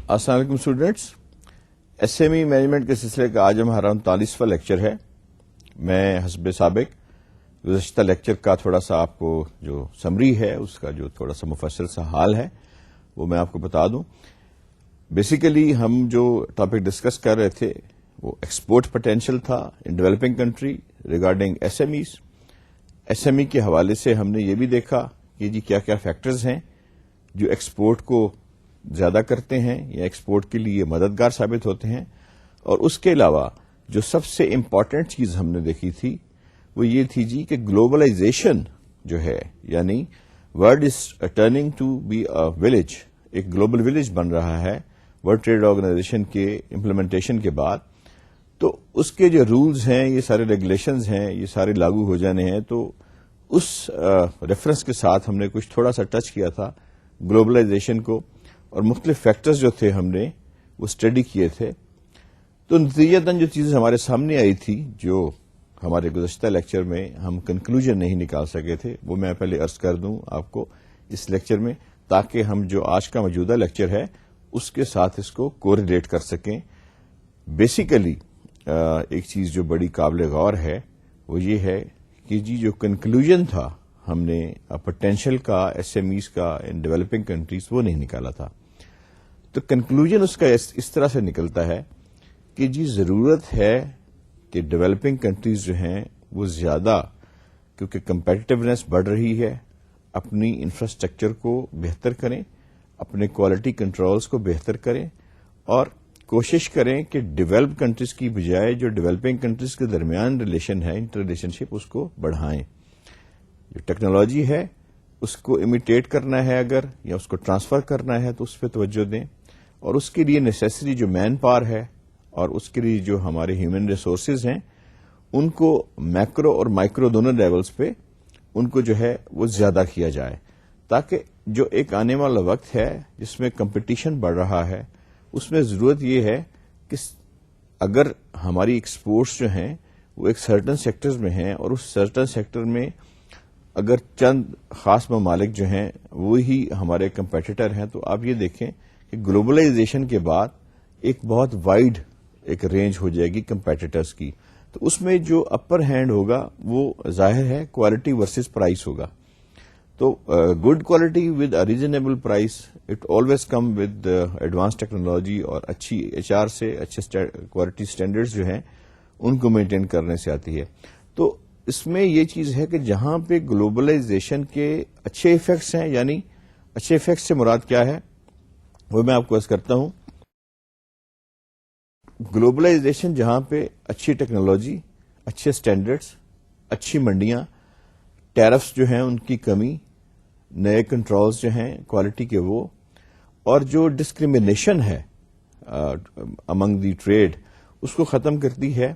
السلام علیکم students, S M E management کے سلسلے کا آج ہمارا 39واں لیکچر ہے۔ میں حسب سابق گزشتہ لیکچر کا تھوڑا سا آپ کو جو سمری ہے اس کا جو تھوڑا سا مفصل سا حال ہے وہ میں آپ کو بتا دوں۔ بیسیکلی ہم جو ٹاپک ڈسکس کر رہے تھے وہ ایکسپورٹ پوٹینشیل تھا in developing country regarding S M Es. S M E کے حوالے سے ہم نے یہ بھی دیکھا کہ جی کیا کیا فیکٹرز ہیں جو ایکسپورٹ کو زیادہ کرتے ہیں یا ایکسپورٹ کے لیے مددگار ثابت ہوتے ہیں، اور اس کے علاوہ جو سب سے امپورٹنٹ چیز ہم نے دیکھی تھی وہ یہ تھی جی کہ گلوبلائزیشن جو ہے، یعنی world is turning to be a village, ایک گلوبل ولیج بن رہا ہے ورلڈ ٹریڈ آرگنائزیشن کے امپلیمنٹیشن کے بعد، تو اس کے جو رولز ہیں، یہ سارے ریگولیشنز ہیں، یہ سارے لاگو ہو جانے ہیں۔ تو اس ریفرنس کے ساتھ ہم نے کچھ تھوڑا سا ٹچ کیا تھا گلوبلائزیشن کو، اور مختلف فیکٹرز جو تھے ہم نے وہ اسٹڈی کیے تھے۔ تو نتیجتاً جو چیزیں ہمارے سامنے آئی تھی، جو ہمارے گزشتہ لیکچر میں ہم کنکلوژن نہیں نکال سکے تھے، وہ میں پہلے عرض کر دوں آپ کو اس لیکچر میں، تاکہ ہم جو آج کا موجودہ لیکچر ہے اس کے ساتھ اس کو کوریلیٹ کر سکیں۔ بیسیکلی ایک چیز جو بڑی قابل غور ہے وہ یہ ہے کہ جی جو کنکلوژن تھا ہم نے پوٹینشیل کا ایس ایم ایز کا ان ڈیولپنگ کنٹریز وہ نہیں نکالا تھا۔ تو کنکلوژن اس کا اس طرح سے نکلتا ہے کہ جی ضرورت ہے کہ ڈیولپنگ کنٹریز جو ہیں وہ زیادہ، کیونکہ کمپیٹیونیس بڑھ رہی ہے، اپنی انفراسٹرکچر کو بہتر کریں، اپنے کوالٹی کنٹرولز کو بہتر کریں، اور کوشش کریں کہ ڈیولپ کنٹریز کی بجائے جو ڈیولپنگ کنٹریز کے درمیان ریلیشن ہے، انٹر ریلیشن شپ، اس کو بڑھائیں۔ جو ٹیکنالوجی ہے اس کو امیٹیٹ کرنا ہے اگر، یا اس کو ٹرانسفر کرنا ہے تو اس پہ توجہ دیں، اور اس کے لیے نیسیسری جو مین پاور ہے اور اس کے لیے جو ہمارے ہیومن ریسورسز ہیں ان کو میکرو اور مائکرو دونوں لیولز پہ ان کو جو ہے وہ زیادہ کیا جائے، تاکہ جو ایک آنے والا وقت ہے جس میں کمپٹیشن بڑھ رہا ہے اس میں ضرورت یہ ہے کہ اگر ہماری ایکسپورٹس جو ہیں وہ ایک سرٹن سیکٹرز میں ہیں، اور اس سرٹن سیکٹر میں اگر چند خاص ممالک جو ہیں وہی ہمارے کمپیٹیٹر ہیں، تو آپ یہ دیکھیں کہ گلوبلائزیشن کے بعد ایک بہت وائڈ ایک رینج ہو جائے گی کمپیٹیٹرز کی، تو اس میں جو اپر ہینڈ ہوگا وہ ظاہر ہے کوالٹی ورسز پرائس ہوگا۔ تو good quality with a reasonable price, it always come with advance technology اور اچھی ایچ آر سے، اچھے کوالٹی اسٹینڈرڈز جو ہیں ان کو مینٹین کرنے سے آتی ہے۔ تو اس میں یہ چیز ہے کہ جہاں پہ گلوبلائزیشن کے اچھے ایفیکٹس ہیں، یعنی اچھے ایفیکٹس سے مراد کیا ہے وہ میں آپ کو عرض کرتا ہوں۔ گلوبلائزیشن جہاں پہ اچھی ٹیکنالوجی، اچھے اسٹینڈرڈز، اچھی منڈیاں، ٹیرفس جو ہیں ان کی کمی، نئے کنٹرولز جو ہیں کوالٹی کے وہ، اور جو ڈسکریمنیشن ہے امنگ دی ٹریڈ اس کو ختم کرتی ہے،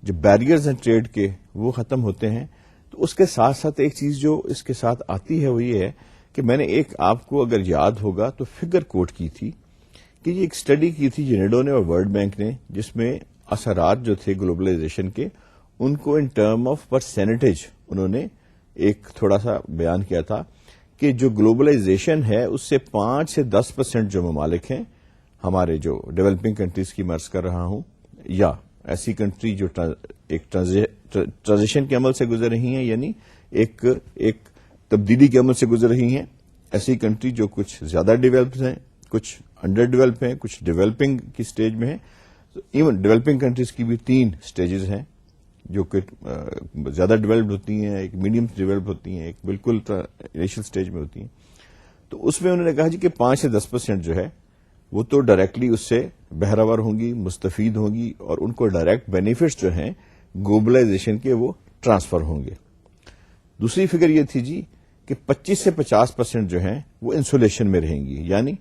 جو بیریئرز ہیں ٹریڈ کے وہ ختم ہوتے ہیں۔ تو اس کے ساتھ ساتھ ایک چیز جو اس کے ساتھ آتی ہے وہ یہ ہے کہ میں نے ایک آپ کو اگر یاد ہوگا تو فگر کوٹ کی تھی کہ یہ ایک اسٹڈی کی تھی جنیڈو نے اور ورلڈ بینک نے، جس میں اثرات جو تھے گلوبلائزیشن کے ان کو ان ٹرم آف پرسینٹیج انہوں نے ایک تھوڑا سا بیان کیا تھا کہ جو گلوبلائزیشن ہے اس سے 5 سے 10% جو ممالک ہیں ہمارے جو ڈیولپنگ کنٹریز کی مرض کر رہا ہوں، یا ایسی کنٹری جو ایک ٹرانزیشن کے عمل سے گزر رہی ہیں، یعنی ایک تبدیلی کے عمل سے گزر رہی ہیں، ایسی کنٹری جو کچھ زیادہ ڈیولپڈ ہیں، کچھ انڈر ڈیولپ ہیں، کچھ ڈیولپنگ کی سٹیج میں ہیں۔ ایون ڈیولپنگ کنٹریز کی بھی 3 سٹیجز ہیں، جو کہ زیادہ ڈیولپڈ ہوتی ہیں، ایک میڈیم ڈیولپ ہوتی ہیں، ایک بالکل انیشل سٹیج میں ہوتی ہیں۔ تو اس میں انہوں نے کہا جی کہ 5 سے 10% جو ہے وہ تو ڈائریکٹلی اس سے بہرور ہوں گی، مستفید ہوں گی، اور ان کو ڈائریکٹ بینیفٹس جو ہیں گلوبلائزیشن کے وہ ٹرانسفر ہوں گے۔ دوسری فگر یہ تھی جی کہ 25 سے 50% جو ہیں وہ انسولیشن میں رہیں گی، یعنی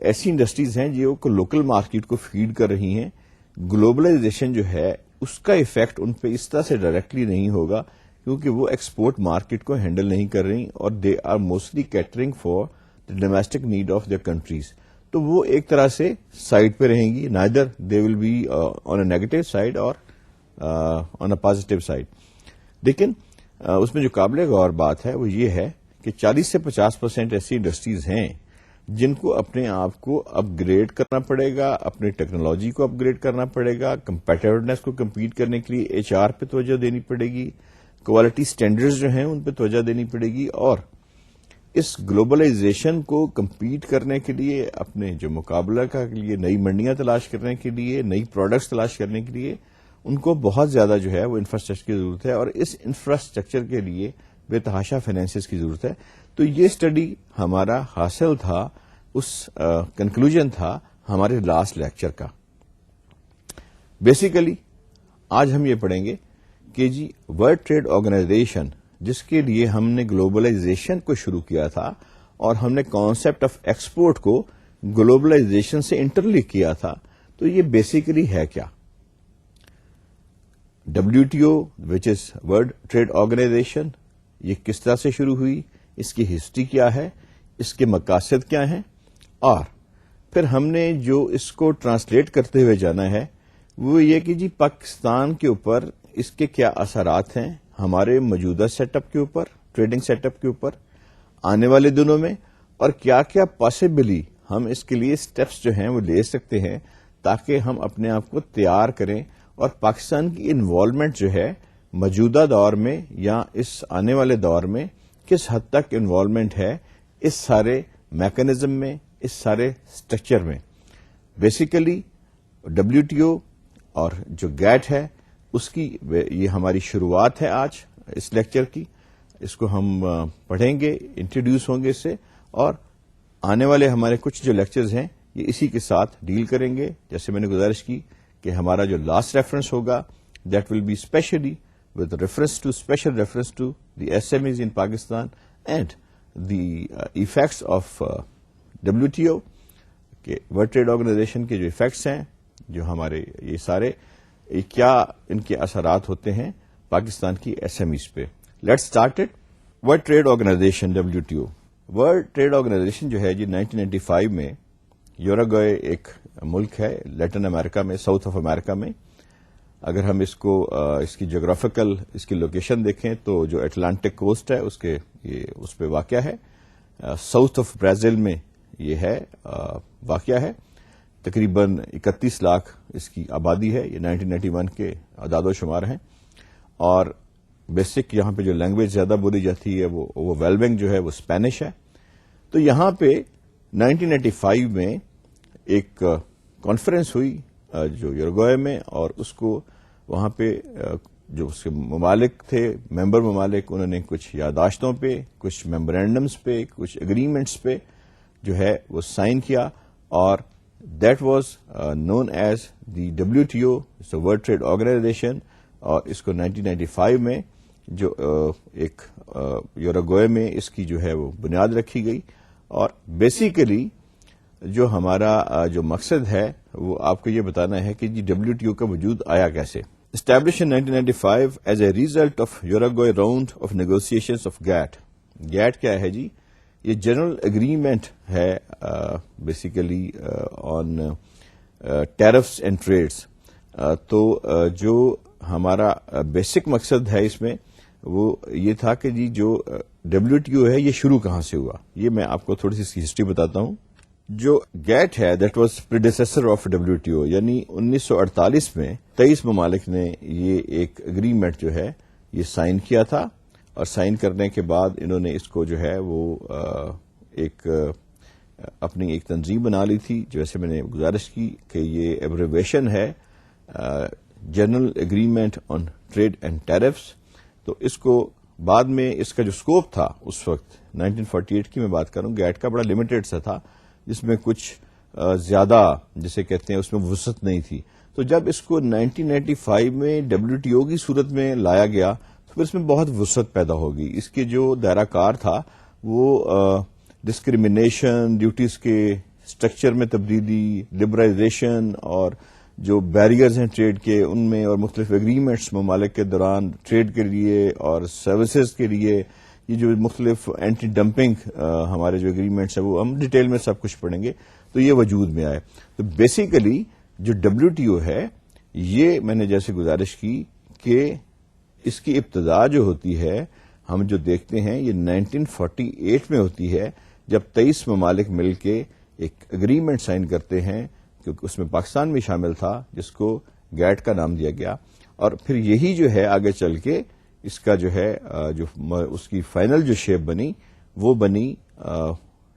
ایسی انڈسٹریز ہیں جو لوکل مارکیٹ کو فیڈ کر رہی ہیں۔ گلوبلائزیشن جو ہے اس کا ایفیکٹ ان پہ اس طرح سے ڈائریکٹلی نہیں ہوگا، کیونکہ وہ ایکسپورٹ مارکیٹ کو ہینڈل نہیں کر رہی، اور they are mostly catering for the domestic need of their countries. تو وہ ایک طرح سے سائڈ پہ رہیں گی، neither they will be on a negative side اور آن اے پازیٹو سائڈ۔ لیکن اس میں جو قابل غور بات ہے وہ یہ ہے کہ 40 سے 50% ایسی انڈسٹریز ہیں جن کو اپنے آپ کو اپ گریڈ کرنا پڑے گا، اپنی ٹیکنالوجی کو اپ گریڈ کرنا پڑے گا، کمپیٹیونیس کو کمپیٹ کرنے کے لیے ایچ آر پہ توجہ دینی پڑے گی، کوالٹی سٹینڈرڈز جو ہیں ان پہ توجہ دینی پڑے گی، اور اس گلوبلائزیشن کو کمپیٹ کرنے کے لیے، اپنے جو مقابلہ کے لیے نئی منڈیاں تلاش کرنے کے لیے، نئی پروڈکٹس تلاش کرنے کے لیے ان کو بہت زیادہ جو ہے وہ انفراسٹرکچر کی ضرورت ہے، اور اس انفراسٹرکچر کے لیے بے تحاشا فائنینسز کی ضرورت ہے. تو یہ اسٹڈی ہمارا حاصل تھا، اس کنکلوژن تھا ہمارے لاسٹ لیکچر کا. بیسیکلی آج ہم یہ پڑھیں گے کہ جی ورلڈ ٹریڈ آرگنائزیشن، جس کے لیے ہم نے گلوبلائزیشن کو شروع کیا تھا اور ہم نے کانسیپٹ آف ایکسپورٹ کو گلوبلائزیشن سے انٹرلنک کیا تھا، تو یہ بیسیکلی ہے کیا؟ WTO which is World trade Organisation, یہ کس طرح سے شروع ہوئی، اس کی ہسٹری کیا ہے، اس کے مقاصد کیا ہیں، اور پھر ہم نے جو اس کو ٹرانسلیٹ کرتے ہوئے جانا ہے وہ یہ کہ جی پاکستان کے اوپر اس کے کیا اثرات ہیں، ہمارے موجودہ سیٹ اپ کے اوپر، ٹریڈنگ سیٹ اپ کے اوپر آنے والے دنوں میں، اور کیا کیا پاسبلی ہم اس کے لیے سٹیپس جو ہیں وہ لے سکتے ہیں تاکہ ہم اپنے آپ کو تیار کریں، اور پاکستان کی انوالومنٹ جو ہے موجودہ دور میں یا اس آنے والے دور میں کس حد تک انوالومنٹ ہے اس سارے میکانزم میں، اس سارے اسٹرکچر میں. بیسیکلی WTO اور جو گیٹ ہے اس کی یہ ہماری شروعات ہے آج اس لیکچر کی. اس کو ہم پڑھیں گے، انٹروڈیوس ہوں گے اس سے، اور آنے والے ہمارے کچھ جو لیکچرز ہیں یہ اسی کے ساتھ ڈیل کریں گے. جیسے میں نے گزارش کی کہ ہمارا جو لاسٹ ریفرنس ہوگا that will be specially with special reference to the SMEs in Pakistan and the effects of WTO کہ ورلڈ ٹریڈ آرگنائزیشن کے جو ایفیکٹس ہیں، جو ہمارے یہ سارے کیا ان کے اثرات ہوتے ہیں پاکستان کی SMEs پہ. Let's start it. World trade organisation WTO. World trade organisation جو ہے جی 1995 میں یوراگوئے ایک ملک ہے لیٹن امریکہ میں، ساؤتھ آف امریکہ میں. اگر ہم اس کو اس کی جغرافیکل اس کی لوکیشن دیکھیں تو جو اٹلانٹک کوسٹ ہے اس پہ واقع ہے. ساؤتھ آف برازیل میں یہ ہے واقع ہے. تقریباً 31 لاکھ اس کی آبادی ہے. یہ 1991 کے اعداد و شمار ہیں. اور بیسک یہاں پہ جو لینگویج زیادہ بولی جاتی ہے وہ ویلبنگ جو ہے وہ اسپینش ہے. تو یہاں پہ 1995 میں ایک کانفرنس ہوئی جو یوراگوئے میں، اور اس کو وہاں پہ جو اس کے ممالک تھے، ممبر ممالک، انہوں نے کچھ یادداشتوں پہ، کچھ میمورینڈمس پہ، کچھ اگریمنٹس پہ جو ہے وہ سائن کیا، اور that was known as the WTO world trade organisation. اور اس کو 1995 میں جو ایک یوراگوئے میں اس کی جو ہے وہ بنیاد رکھی گئی. اور بیسیکلی جو ہمارا جو مقصد ہے وہ آپ کو یہ بتانا ہے کہ جی WTO کا وجود آیا کیسے. Establish in 1995 as a result of Uruguay round of negotiations of GATT. GATT کیا ہے جی؟ یہ جنرل اگریمنٹ ہے basically on tariffs and trades. تو جو ہمارا بیسک مقصد ہے اس میں وہ یہ تھا کہ جی جو WTO ہے یہ شروع کہاں سے ہوا. یہ میں آپ کو تھوڑی سی اس کی ہسٹری بتاتا ہوں. جو گیٹ ہے that was predecessor of WTO، یعنی 1948 میں 23 ممالک نے یہ ایک اگریمنٹ جو ہے یہ سائن کیا تھا. اور سائن کرنے کے بعد انہوں نے اس کو جو ہے وہ ایک اپنی ایک تنظیم بنا لی تھی. جیسے میں نے گزارش کی کہ یہ ایبریویشن ہے general agreement on trade and tariffs. تو اس کو بعد میں اس کا جو اسکوپ تھا اس وقت 1948 کی میں بات کروں، گیٹ کا بڑا لمیٹڈ سا تھا، جس میں کچھ زیادہ جسے کہتے ہیں اس میں وسعت نہیں تھی. تو جب اس کو 1995 میں WTO کی صورت میں لایا گیا تو پھر اس میں بہت وسعت پیدا ہوگی. اس کے جو دائرہ کار تھا وہ ڈسکریمنیشن، ڈیوٹیز کے اسٹرکچر میں تبدیلی، لبرائزیشن، اور جو بیریئرز ہیں ٹریڈ کے ان میں، اور مختلف اگریمنٹس ممالک کے دوران ٹریڈ کے لیے اور سروسز کے لیے. یہ جو مختلف اینٹی ڈمپنگ ہمارے جو اگریمنٹس ہیں وہ ہم ڈیٹیل میں سب کچھ پڑھیں گے. تو یہ وجود میں آئے. تو بیسیکلی جو WTO ہے یہ میں نے جیسے گزارش کی کہ اس کی ابتدا جو ہوتی ہے ہم جو دیکھتے ہیں یہ 1948 میں ہوتی ہے، جب 23 ممالک مل کے ایک اگریمنٹ سائن کرتے ہیں، کیونکہ اس میں پاکستان بھی شامل تھا، جس کو گیٹ کا نام دیا گیا، اور پھر یہی جو ہے آگے چل کے اس کا جو ہے جو اس کی فائنل جو شیپ بنی وہ بنی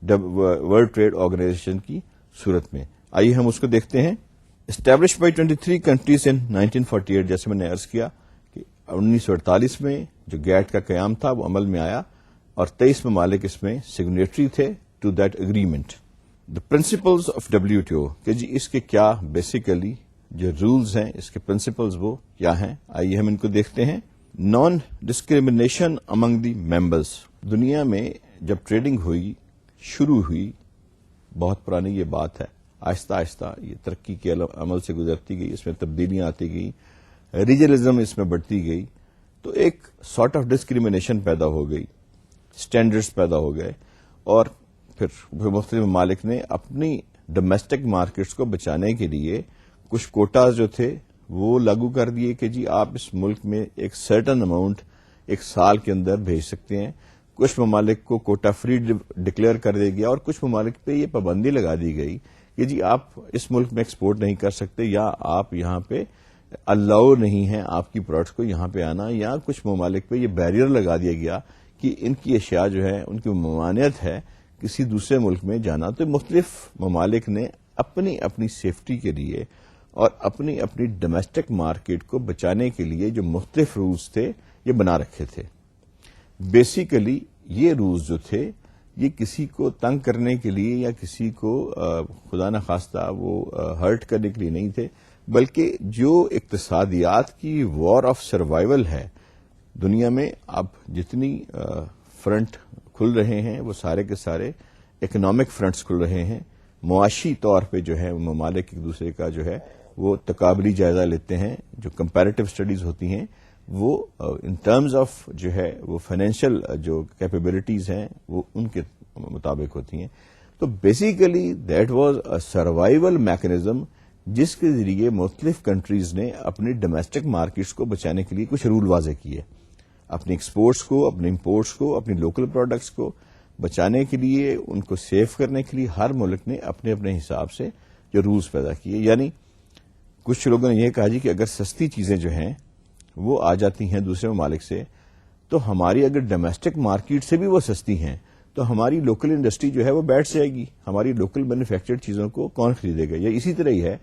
ورلڈ ٹریڈ آرگنائزیشن کی صورت میں. آئیے ہم اس کو دیکھتے ہیں. اسٹیبلش بائی 23 کنٹریز ان 1948، جیسے میں نے عرض کیا کہ 1948 میں جو گیٹ کا قیام تھا وہ عمل میں آیا اور 23 ممالک اس میں سگنیٹری تھے to that agreement. The principles of WTO، کہ جی اس کے کیا بیسیکلی جو رولز ہیں، اس کے پرنسپلز وہ کیا ہیں، آئیے ہم ان کو دیکھتے ہیں. Naan discrimination Umang the members. دنیا میں جب ٹریڈنگ ہوئی، شروع ہوئی، بہت پرانی یہ بات ہے، آہستہ آہستہ یہ ترقی کے عمل سے گزرتی گئی، اس میں تبدیلیاں آتی گئی، ریجنلزم اس میں بڑھتی گئی، تو ایک سارٹ آف ڈسکریمنیشن پیدا ہو گئی، اسٹینڈرڈز پیدا ہو گئے، اور پھر مختلف ممالک نے اپنی ڈومیسٹک مارکیٹس کو بچانے کے لیے کچھ کوٹاز جو تھے وہ لاگو کر دیے کہ جی آپ اس ملک میں ایک سرٹن اماؤنٹ ایک سال کے اندر بھیج سکتے ہیں. کچھ ممالک کو کوٹا فری ڈکلیئر کر دیا گیا، اور کچھ ممالک پہ یہ پابندی لگا دی گئی کہ جی آپ اس ملک میں ایکسپورٹ نہیں کر سکتے، یا آپ یہاں پہ الاؤ نہیں ہے آپ کی پروڈکٹس کو یہاں پہ آنا، یا کچھ ممالک پہ یہ بیریئر لگا دیا گیا کہ ان کی اشیاء جو ہے ان کی ممانعت ہے کسی دوسرے ملک میں جانا. تو مختلف ممالک نے اپنی اپنی سیفٹی کے لیے اور اپنی اپنی ڈومیسٹک مارکیٹ کو بچانے کے لیے جو مختلف رولز تھے یہ بنا رکھے تھے. بیسیکلی یہ رولز جو تھے یہ کسی کو تنگ کرنے کے لیے یا کسی کو خدا نخواستہ وہ ہرٹ کرنے کے لیے نہیں تھے، بلکہ جو اقتصادیات کی وار آف سروائیول ہے دنیا میں، اب جتنی فرنٹ کھل رہے ہیں وہ سارے کے سارے اکنامک فرنٹس کھل رہے ہیں. معاشی طور پہ جو ہے ممالک ایک دوسرے کا جو ہے وہ تقابلی جائزہ لیتے ہیں. جو کمپیریٹو اسٹڈیز ہوتی ہیں وہ ان ٹرمز آف جو ہے وہ فائنینشیل جو کیپیبلٹیز ہیں وہ ان کے مطابق ہوتی ہیں. تو basically that was a survival mechanism جس کے ذریعے مختلف کنٹریز نے اپنی ڈومیسٹک مارکیٹس کو بچانے کے لیے کچھ رول واضح کیے. اپنی ایکسپورٹس کو، اپنی امپورٹس کو، اپنی لوکل پروڈکٹس کو بچانے کے لیے، ان کو سیف کرنے کے لیے ہر ملک نے اپنے اپنے حساب سے جو رولز پیدا کیے. یعنی کچھ لوگوں نے یہ کہا جی کہ اگر سستی چیزیں جو ہیں وہ آ جاتی ہیں دوسرے ممالک سے، تو ہماری اگر ڈومیسٹک مارکیٹ سے بھی وہ سستی ہیں تو ہماری لوکل انڈسٹری جو ہے وہ بیٹھ جائے گی. ہماری لوکل مینوفیکچرڈ چیزوں کو کون خریدے گا؟ یا اسی طرح ہی ہے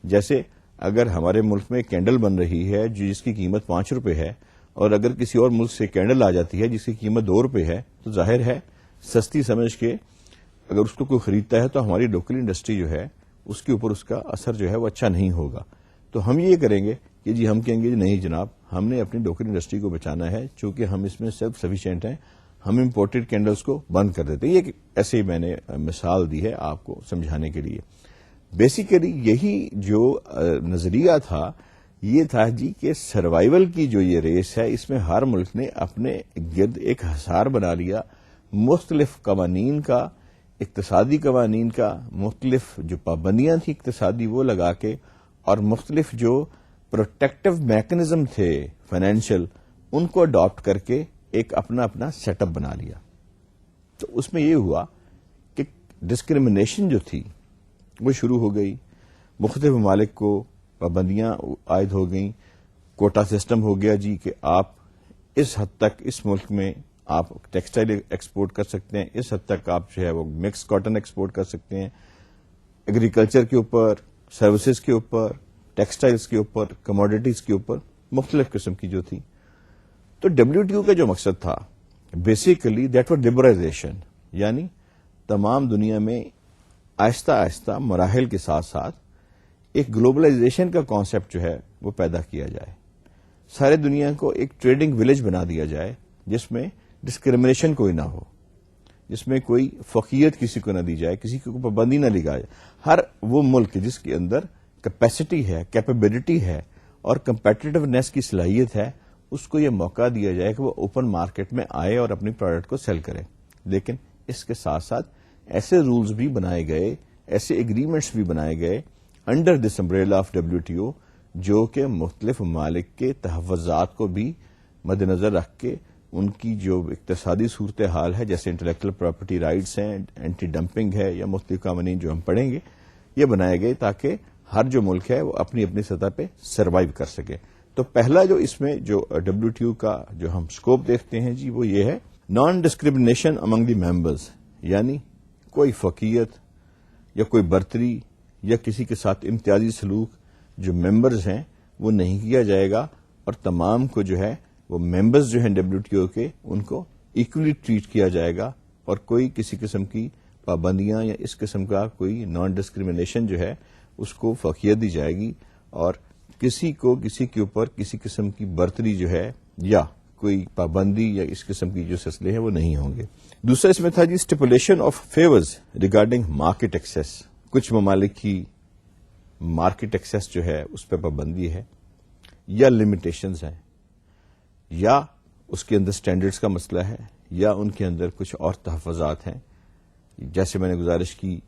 جیسے اگر ہمارے ملک میں کینڈل بن رہی ہے جس کی قیمت 5 روپے ہے، اور اگر کسی اور ملک سے کینڈل آ جاتی ہے جس کی قیمت 2 روپے ہے، تو ظاہر ہے سستی سمجھ کے اگر اس کو کوئی خریدتا ہے تو ہماری لوکل انڈسٹری جو ہے اس کے اوپر اس کا اثر جو ہے وہ اچھا نہیں ہوگا. تو ہم یہ کریں گے کہ جی ہم کہیں گے جی نہیں جناب، ہم نے اپنی لوکل انڈسٹری کو بچانا ہے، چونکہ ہم اس میں سیلف سفیشینٹ ہیں، ہم امپورٹڈ کینڈلز کو بند کر دیتے ہیں. یہ ایسے ہی میں نے مثال دی ہے آپ کو سمجھانے کے لیے. بیسیکلی یہی جو نظریہ تھا یہ تھا جی کہ سروائیول کی جو یہ ریس ہے اس میں ہر ملک نے اپنے گرد ایک حصار بنا لیا، مختلف قوانین کا، اقتصادی قوانین کا، مختلف جو پابندیاں تھیں اقتصادی وہ لگا کے، اور مختلف جو پروٹیکٹیو میکنزم تھے فائنینشیل ان کو اڈاپٹ کر کے ایک اپنا اپنا سیٹ اپ بنا لیا. تو اس میں یہ ہوا کہ ڈسکریمنیشن جو تھی وہ شروع ہو گئی، مختلف ممالک کو پابندیاں عائد ہو گئیں، کوٹا سسٹم ہو گیا جی کہ آپ اس حد تک اس ملک میں آپ ٹیکسٹائل ایکسپورٹ کر سکتے ہیں، اس حد تک آپ جو ہے وہ مکس کاٹن ایکسپورٹ کر سکتے ہیں. ایگریکلچر کے اوپر، سروسز کے اوپر، ٹیکسٹائلز کے اوپر، کموڈیٹیز کے اوپر مختلف قسم کی جو تھی. تو WTO کا جو مقصد تھا بیسیکلی دیٹ واز لبرلائزیشن، یعنی تمام دنیا میں آہستہ آہستہ مراحل کے ساتھ ساتھ ایک گلوبلائزیشن کا کانسیپٹ جو ہے وہ پیدا کیا جائے. سارے دنیا کو ایک ٹریڈنگ ولیج بنا دیا جائے جس میں ڈسکریمنیشن کوئی نہ ہو، جس میں کوئی فوقیت کسی کو نہ دی جائے، کسی کو پابندی نہ لگائی جائے. ہر وہ ملک جس کے اندر کیپیسٹی ہے، کیپیبلٹی ہے اور کمپیٹیٹونیس کی صلاحیت ہے، اس کو یہ موقع دیا جائے کہ وہ اوپن مارکیٹ میں آئے اور اپنی پروڈکٹ کو سیل کرے. لیکن اس کے ساتھ ساتھ ایسے رولز بھی بنائے گئے، ایسے ایگریمنٹس بھی بنائے گئے under this umbrella of WTO جو کہ مختلف ممالک کے تحفظات کو بھی مد نظر رکھ کے ان کی جو اقتصادی صورتحال ہے، جیسے انٹلیکچوئل پراپرٹی رائٹس ہیں، اینٹی ڈمپنگ ہے یا مختلف قوانین جو ہم پڑھیں گے، یہ بنائے گئے تاکہ ہر جو ملک ہے وہ اپنی اپنی سطح پہ سروائیو کر سکے. تو پہلا جو اس میں جو WTO کا جو ہم اسکوپ دیکھتے ہیں جی وہ یہ ہے naan discrimination Umang the members, یعنی کوئی فوقیت یا کوئی برتری یا کسی کے ساتھ امتیازی سلوک جو ممبرز ہیں وہ نہیں کیا جائے گا، اور تمام کو جو ہے وہ ممبرز جو ہیں WTO کے ان کو ایکولی ٹریٹ کیا جائے گا، اور کوئی کسی قسم کی پابندیاں یا اس قسم کا کوئی نان ڈسکریمنیشن جو ہے اس کو فوقیت دی جائے گی، اور کسی کو کسی کے اوپر کسی قسم کی برتری جو ہے یا کوئی پابندی یا اس قسم کی جو سلسلے ہیں وہ نہیں ہوں گے. دوسرا اس میں تھا جی stipulation of favours regarding market access. کچھ ممالک کی مارکیٹ ایکسیس جو ہے اس پہ پابندی ہے یا لمیٹیشنز ہیں، یا اس کے اندر سٹینڈرڈز کا مسئلہ ہے، یا ان کے اندر کچھ اور تحفظات ہیں. جیسے میں نے گزارش کی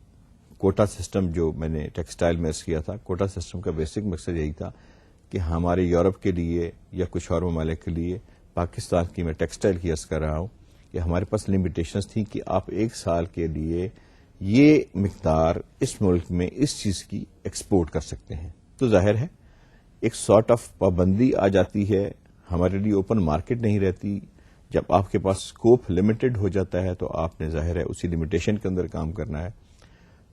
کوٹا سسٹم جو میں نے ٹیکسٹائل میں عرض کیا تھا، کوٹا سسٹم کا بیسک مقصد یہی تھا کہ ہمارے یورپ کے لیے یا کچھ اور ممالک کے لیے، پاکستان کی میں ٹیکسٹائل کی عرض کر رہا ہوں کہ ہمارے پاس لمیٹیشنز تھیں کہ آپ 1 سال کے لیے یہ مقدار اس ملک میں اس چیز کی ایکسپورٹ کر سکتے ہیں. تو ظاہر ہے ایک سارٹ آف پابندی آ جاتی ہے، ہمارے لیے اوپن مارکیٹ نہیں رہتی. جب آپ کے پاس اسکوپ لمیٹڈ ہو جاتا ہے تو آپ نے ظاہر ہے اسی لمیٹیشن کے اندر کام کرنا ہے.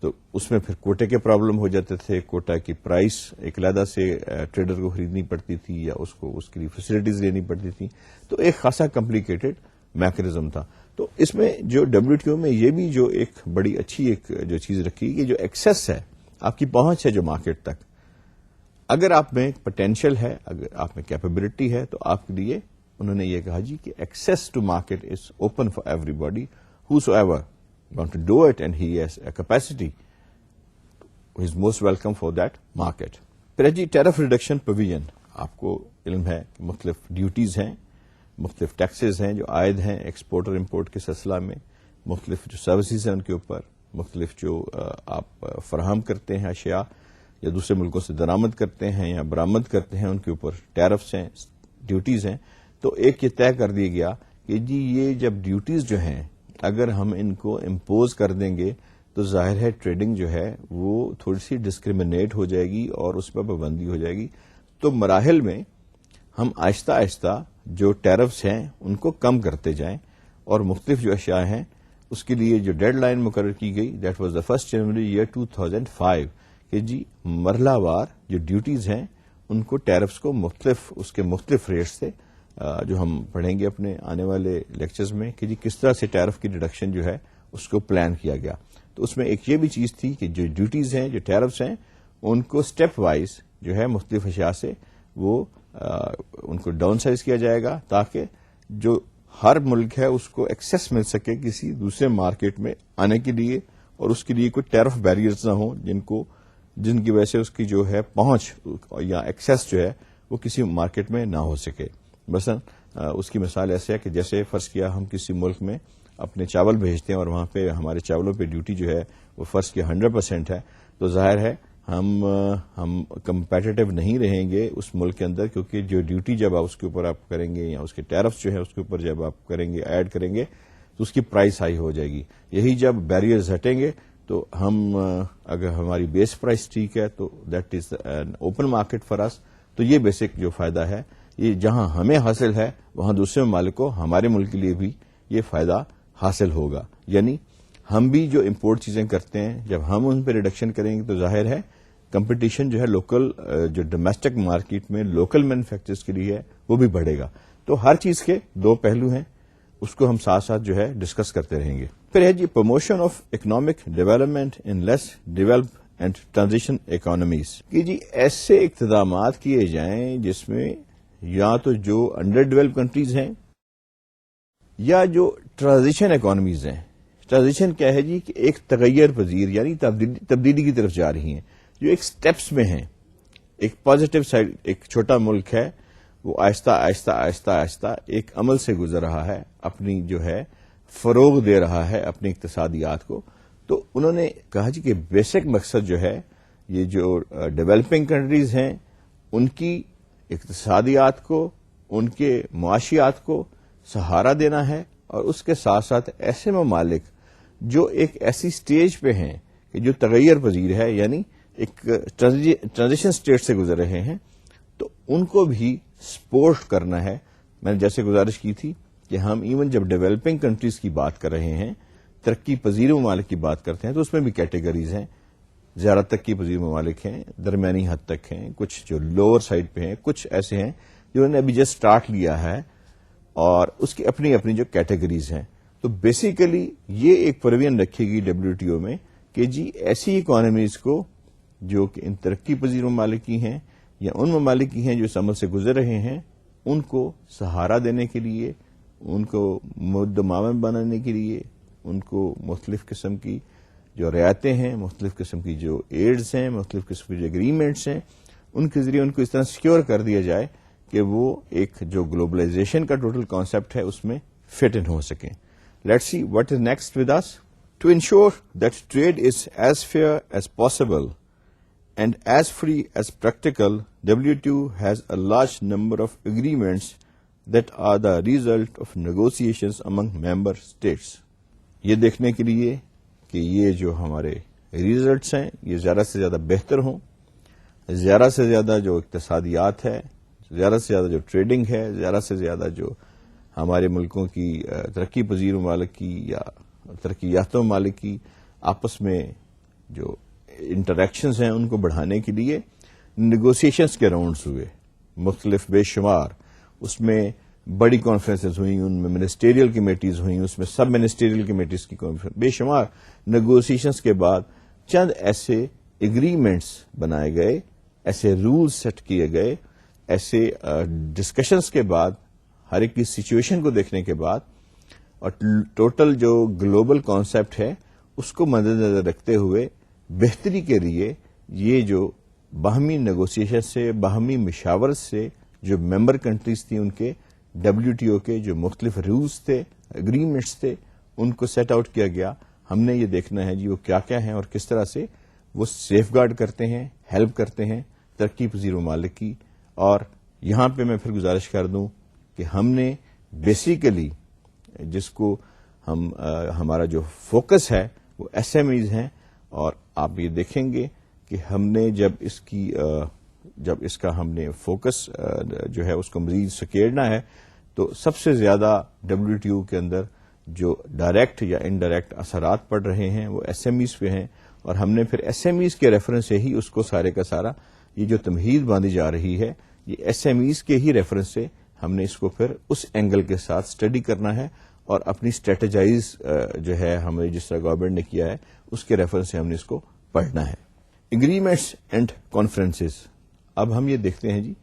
تو اس میں پھر کوٹے کے پرابلم ہو جاتے تھے، کوٹا کی پرائس ایک علیحدہ سے ٹریڈر کو خریدنی پڑتی تھی یا اس کو اس کے لیے فیسلٹیز لینی پڑتی تھی. تو ایک خاصا کمپلیکیٹڈ میکانزم تھا. تو اس میں جو WTO میں یہ بھی جو ایک بڑی اچھی ایک جو چیز رکھی کہ جو ایکسیس ہے، آپ کی پہنچ ہے جو مارکیٹ تک، اگر آپ میں پوٹینشیل ہے، اگر آپ میں کیپیبلٹی ہے، تو آپ کے لیے انہوں نے یہ کہا جی کہ access to market is open for everybody whose ever want to do it and he has a capacity is most welcome for that market. پھر جی ٹیرف ریڈکشن پروویژن. آپ کو علم ہے کہ مختلف ڈیوٹیز ہیں، مختلف ٹیکسز ہیں جو عائد ہیں ایکسپورٹ اور امپورٹ کے سلسلہ میں، مختلف جو سروسز ہیں ان کے اوپر، مختلف جو آپ فراہم کرتے ہیں اشیاء یا دوسرے ملکوں سے درآمد کرتے ہیں یا برآمد کرتے ہیں ان کے اوپر ٹیرفس ہیں، ڈیوٹیز ہیں. تو ایک یہ طے کر دیا گیا کہ جی یہ جب ڈیوٹیز جو ہیں اگر ہم ان کو امپوز کر دیں گے تو ظاہر ہے ٹریڈنگ جو ہے وہ تھوڑی سی ڈسکریمنیٹ ہو جائے گی اور اس پر پابندی ہو جائے گی. تو مراحل میں ہم آہستہ آہستہ جو ٹیرفس ہیں ان کو کم کرتے جائیں، اور مختلف جو اشیاء ہیں اس کے لیے جو ڈیڈ لائن مقرر کی گئی دیٹ واز دا 1 جنوری 2005 کہ جی مرحلہ وار جو ڈیوٹیز ہیں ان کو ٹیرفس کو مختلف اس کے مختلف ریٹس سے جو ہم پڑھیں گے اپنے آنے والے لیکچرز میں کہ جی کس طرح سے ٹیرف کی ریڈکشن جو ہے اس کو پلان کیا گیا. تو اس میں ایک یہ بھی چیز تھی کہ جو ڈیوٹیز ہیں جو ٹیرفس ہیں ان کو اسٹیپ وائز جو ہے مختلف اشیاء سے وہ ان کو ڈاؤن سائز کیا جائے گا تاکہ جو ہر ملک ہے اس کو ایکسیس مل سکے کسی دوسرے مارکیٹ میں آنے کے لیے، اور اس کے لیے کوئی ٹیرف بیریئرز نہ ہوں جن کی وجہ سے اس کی جو ہے پہنچ یا ایکسیس جو ہے وہ کسی مارکیٹ میں نہ ہو سکے. مثلا اس کی مثال ایسے ہے کہ جیسے فرض کیا ہم کسی ملک میں اپنے چاول بھیجتے ہیں اور وہاں پہ ہمارے چاولوں پہ ڈیوٹی جو ہے وہ فرض کیا 100% ہے، تو ظاہر ہے ہم کمپیٹیٹو نہیں رہیں گے اس ملک کے اندر، کیونکہ جو ڈیوٹی جب آپ اس کے اوپر آپ کریں گے یا اس کے ٹیرفس جو ہے اس کے اوپر جب آپ کریں گے ایڈ کریں گے تو اس کی پرائس ہائی ہو جائے گی. یہی جب بیریئرز ہٹیں گے تو ہم اگر ہماری بیس پرائس ٹھیک ہے تو that is an open market for us. تو یہ بیسک جو فائدہ ہے یہ جہاں ہمیں حاصل ہے وہاں دوسرے ممالک کو ہمارے ملک کے لیے بھی یہ فائدہ حاصل ہوگا. یعنی ہم بھی جو امپورٹ چیزیں کرتے ہیں جب ہم ان پہ ریڈکشن کریں گے تو ظاہر ہے کمپٹیشن جو ہے لوکل جو ڈومیسٹک مارکیٹ میں لوکل مینوفیکچرز کے لیے ہے وہ بھی بڑھے گا. تو ہر چیز کے 2 پہلو ہیں، اس کو ہم ساتھ ساتھ جو ہے ڈسکس کرتے رہیں گے. پھر ہے جی promotion of economic development in less develop and transition economies. کہ جی ایسے اقتدامات کیے جائیں جس میں یا تو جو انڈر ڈیولپ کنٹریز ہیں یا جو ٹرانزیشن اکانومیز ہیں. ٹرانزیشن کیا ہے جی کہ ایک تغیر پذیر یعنی تبدیلی کی طرف جا رہی ہیں، جو ایک سٹیپس میں ہیں. ایک پازیٹو سائڈ، ایک چھوٹا ملک ہے وہ آہستہ آہستہ آہستہ آہستہ ایک عمل سے گزر رہا ہے، اپنی جو ہے فروغ دے رہا ہے اپنی اقتصادیات کو. تو انہوں نے کہا جی کہ بیسک مقصد جو ہے یہ جو ڈیولپنگ کنٹریز ہیں ان کی اقتصادیات کو، ان کے معاشیات کو سہارا دینا ہے، اور اس کے ساتھ ساتھ ایسے ممالک جو ایک ایسی سٹیج پہ ہیں کہ جو تغیر پذیر ہے، یعنی ایک ٹرانزیشن سٹیٹ سے گزر رہے ہیں، تو ان کو بھی سپورٹ کرنا ہے. میں نے جیسے گزارش کی تھی کہ ہم ایون جب ڈیولپنگ کنٹریز کی بات کر رہے ہیں، ترقی پذیر ممالک کی بات کرتے ہیں، تو اس میں بھی کیٹیگریز ہیں. زیادہ ترقی پذیر ممالک ہیں، درمیانی حد تک ہیں، کچھ جو لوور سائڈ پہ ہیں، کچھ ایسے ہیں جنہوں نے ابھی جسٹ اسٹارٹ لیا ہے، اور اس کی اپنی اپنی جو کیٹیگریز ہیں. تو بیسیکلی یہ ایک پروین رکھے گی WTO میں کہ جی ایسی اکانومیز کو جو کہ ان ترقی پذیر ممالک کی ہیں یا ان ممالک کی ہیں جو اس عمل سے گزر رہے ہیں، ان کو سہارا دینے کے لیے، ان کو مد معاون بنانے کے لیے، ان کو مختلف قسم کی جو رعایتیں ہیں، مختلف قسم کی جو ایڈز ہیں، مختلف قسم کی جو اگریمنٹس ہیں، ان کے ذریعے ان کو اس طرح سیکیور کر دیا جائے کہ وہ ایک جو گلوبلائزیشن کا ٹوٹل کانسیپٹ ہے اس میں فٹ ان ہو سکیں. Let's see what is next with us. To ensure that trade is as fair as possible and as free as practical, WTO has a large number of agreements that are the result of negotiations among member states. یہ دیکھنے کے لیے کہ یہ جو ہمارے results ہیں یہ زیادہ سے زیادہ بہتر ہوں، زیادہ سے زیادہ جو اقتصادیات ہے، زیادہ سے زیادہ جو ٹریڈنگ ہے، زیادہ سے زیادہ جو ہمارے ملکوں کی ترقی پذیر ممالک کی یا ترقی یافتہ ممالک کی آپس میں جو انٹریکشنز ہیں ان کو بڑھانے کے لیے نیگوسیشنز کے راؤنڈز ہوئے، مختلف بے شمار. اس میں بڑی کانفرنسز ہوئیں، ان میں منسٹریل کمیٹیز ہوئیں، اس میں سب منسٹریل کمیٹیز کی کانفرنس، بے شمار نیگوسیشنز کے بعد چند ایسے ایگریمنٹس بنائے گئے، ایسے رولز سیٹ کیے گئے، ایسے ڈسکشنز کے بعد، ہر ایک کی سچویشن کو دیکھنے کے بعد، اور ٹوٹل جو گلوبل کانسیپٹ ہے اس کو مد نظر رکھتے ہوئے بہتری کے لیے یہ جو باہمی نیگوسیشن سے، باہمی مشاورت سے جو ممبر کنٹریز تھیں ان کے WTO کے جو مختلف رولز تھے، اگریمنٹس تھے، ان کو سیٹ آؤٹ کیا گیا. ہم نے یہ دیکھنا ہے جی وہ کیا کیا ہیں اور کس طرح سے وہ سیف گارڈ کرتے ہیں، ہیلپ کرتے ہیں ترقی پذیر ممالک کی. اور یہاں پہ میں پھر گزارش کر دوں کہ ہم نے بیسیکلی جس کو ہمارا جو فوکس ہے وہ SMEs ہیں، اور آپ یہ دیکھیں گے کہ ہم نے جب اس کا ہم نے فوکس جو ہے اس کو مزید سکیڑنا ہے تو سب سے زیادہ WTO کے اندر جو ڈائریکٹ یا انڈائریکٹ اثرات پڑ رہے ہیں وہ SMEs پہ ہیں. اور ہم نے پھر SMEs کے ریفرنس سے ہی اس کو سارے کا سارا یہ جو تمہید باندھی جا رہی ہے یہ SMEs کے ہی ریفرنس سے ہم نے اس کو پھر اس اینگل کے ساتھ اسٹڈی کرنا ہے، اور اپنی اسٹریٹجائز جو ہے ہمیں جس طرح گورنمنٹ نے کیا ہے اس کے ریفرنس سے ہم نے اس کو پڑھنا ہے. Agreements and conferences. اب ہم یہ دیکھتے ہیں جی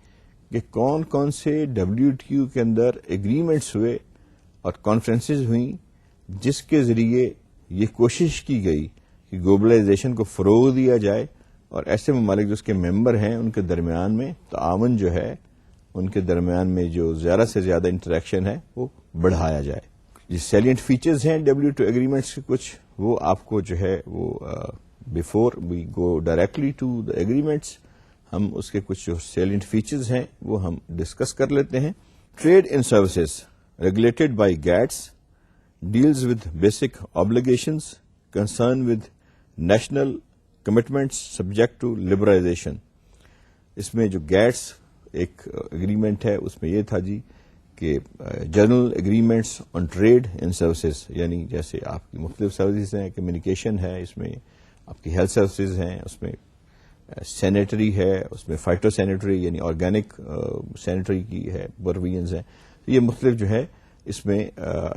کہ کون کون سے WTO کے اندر اگریمنٹس ہوئے اور کانفرنسز ہوئیں جس کے ذریعے یہ کوشش کی گئی کہ گلوبلائزیشن کو فروغ دیا جائے اور ایسے ممالک جو اس کے ممبر ہیں ان کے درمیان میں تعاون جو ہے، ان کے درمیان میں جو زیادہ سے زیادہ انٹریکشن ہے وہ بڑھایا جائے. یہ سیلینٹ فیچرز ہیں WTO ایگریمنٹس کے کچھ، وہ آپ کو جو ہے وہ before we go directly to the agreements ہم اس کے کچھ جو سیلینٹ فیچرز ہیں وہ ہم ڈسکس کر لیتے ہیں. Trade in services regulated by GATS deals with basic obligations concern with national commitments subject to liberalisation. اس میں جو GATS ایک اگریمنٹ ہے اس میں یہ تھا جی کہ general agreements on trade in services, یعنی جیسے آپ کی مختلف سروسز ہیں، کمیونیکیشن ہے، اس میں آپ کی ہیلتھ سروسز ہیں، اس میں سینیٹری ہے، اس میں فائٹو سینیٹری یعنی آرگینک سینیٹری کی ہے، پروویژنز ہیں. یہ مختلف جو ہے اس میں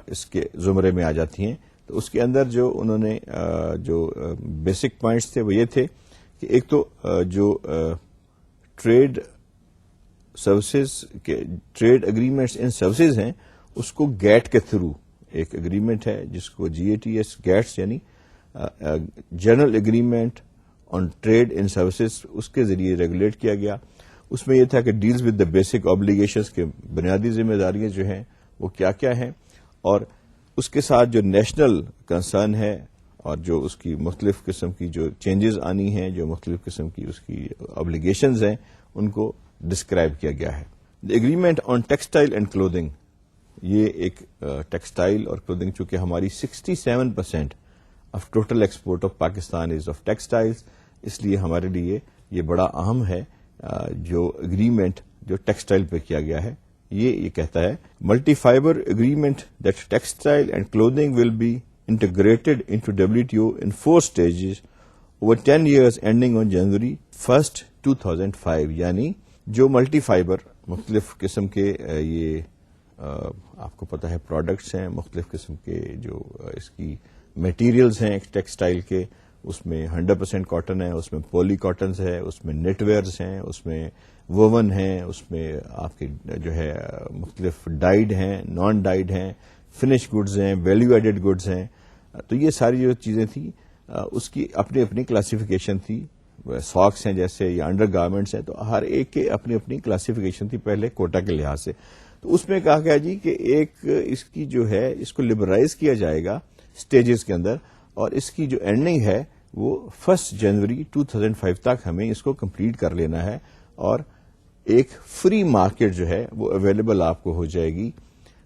اس کے زمرے میں آ جاتی ہیں. تو اس کے اندر جو انہوں نے جو بیسک پوائنٹس تھے وہ یہ تھے کہ ایک تو جو ٹریڈ سروسز کے ٹریڈ اگریمنٹس ان سروسز ہیں اس کو GATT کے تھرو ایک اگریمنٹ ہے جس کو GATS یعنی general agreement on trade in services اس کے ذریعے ریگولیٹ کیا گیا. اس میں یہ تھا کہ deals with the basic obligations کے بنیادی ذمہ داریاں جو ہیں وہ کیا کیا ہیں، اور اس کے ساتھ جو نیشنل کنسرن ہے اور جو اس کی مختلف قسم کی جو چینجز آنی ہیں، جو مختلف قسم کی اس کی آبلیگیشنز ہیں ان کو ڈسکرائب کیا گیا ہے. The agreement on textile and clothing یہ ایک ٹیکسٹائل اور کلودنگ، چونکہ ہماری 67% of total export of Pakistan is of textiles, اس لیے ہمارے لیے یہ بڑا اہم ہے جو اگریمنٹ جو ٹیکسٹائل پہ کیا گیا ہے. یہ کہتا ہے multi fibre agreement that textile and clothing will be integrated into WTO in 4 stages over 10 years ending on January 1st, 2005. یعنی جو ملٹی فائبر مختلف قسم کے یہ آپ کو پتا ہے پروڈکٹس ہیں، مختلف قسم کے جو اس کی میٹیریلز ہیں ٹیکسٹائل کے، اس میں 100% کاٹن ہے، اس میں پولی کاٹنز ہے، اس میں نیٹ ویئرز ہیں، اس میں ووون ہیں، اس میں آپ کے جو ہے مختلف ڈائڈ ہیں، نان ڈائڈ ہیں، فنش گڈز ہیں، ویلیو ایڈڈ گڈز ہیں. تو یہ ساری جو چیزیں تھیں اس کی اپنی اپنی کلاسیفیکیشن تھی. ساکس ہیں جیسے یا انڈر گارمنٹس ہیں، تو ہر ایک کے اپنی اپنی کلاسیفیکیشن تھی پہلے کوٹا کے لحاظ سے. تو اس میں کہا گیا جی کہ ایک اس کی جو ہے اس کو لبرائز کیا جائے گا سٹیجز کے اندر، اور اس کی جو اینڈنگ ہے وہ 1 جنوری 2005 تک ہمیں اس کو کمپلیٹ کر لینا ہے، اور ایک فری مارکیٹ جو ہے وہ اویلیبل آپ کو ہو جائے گی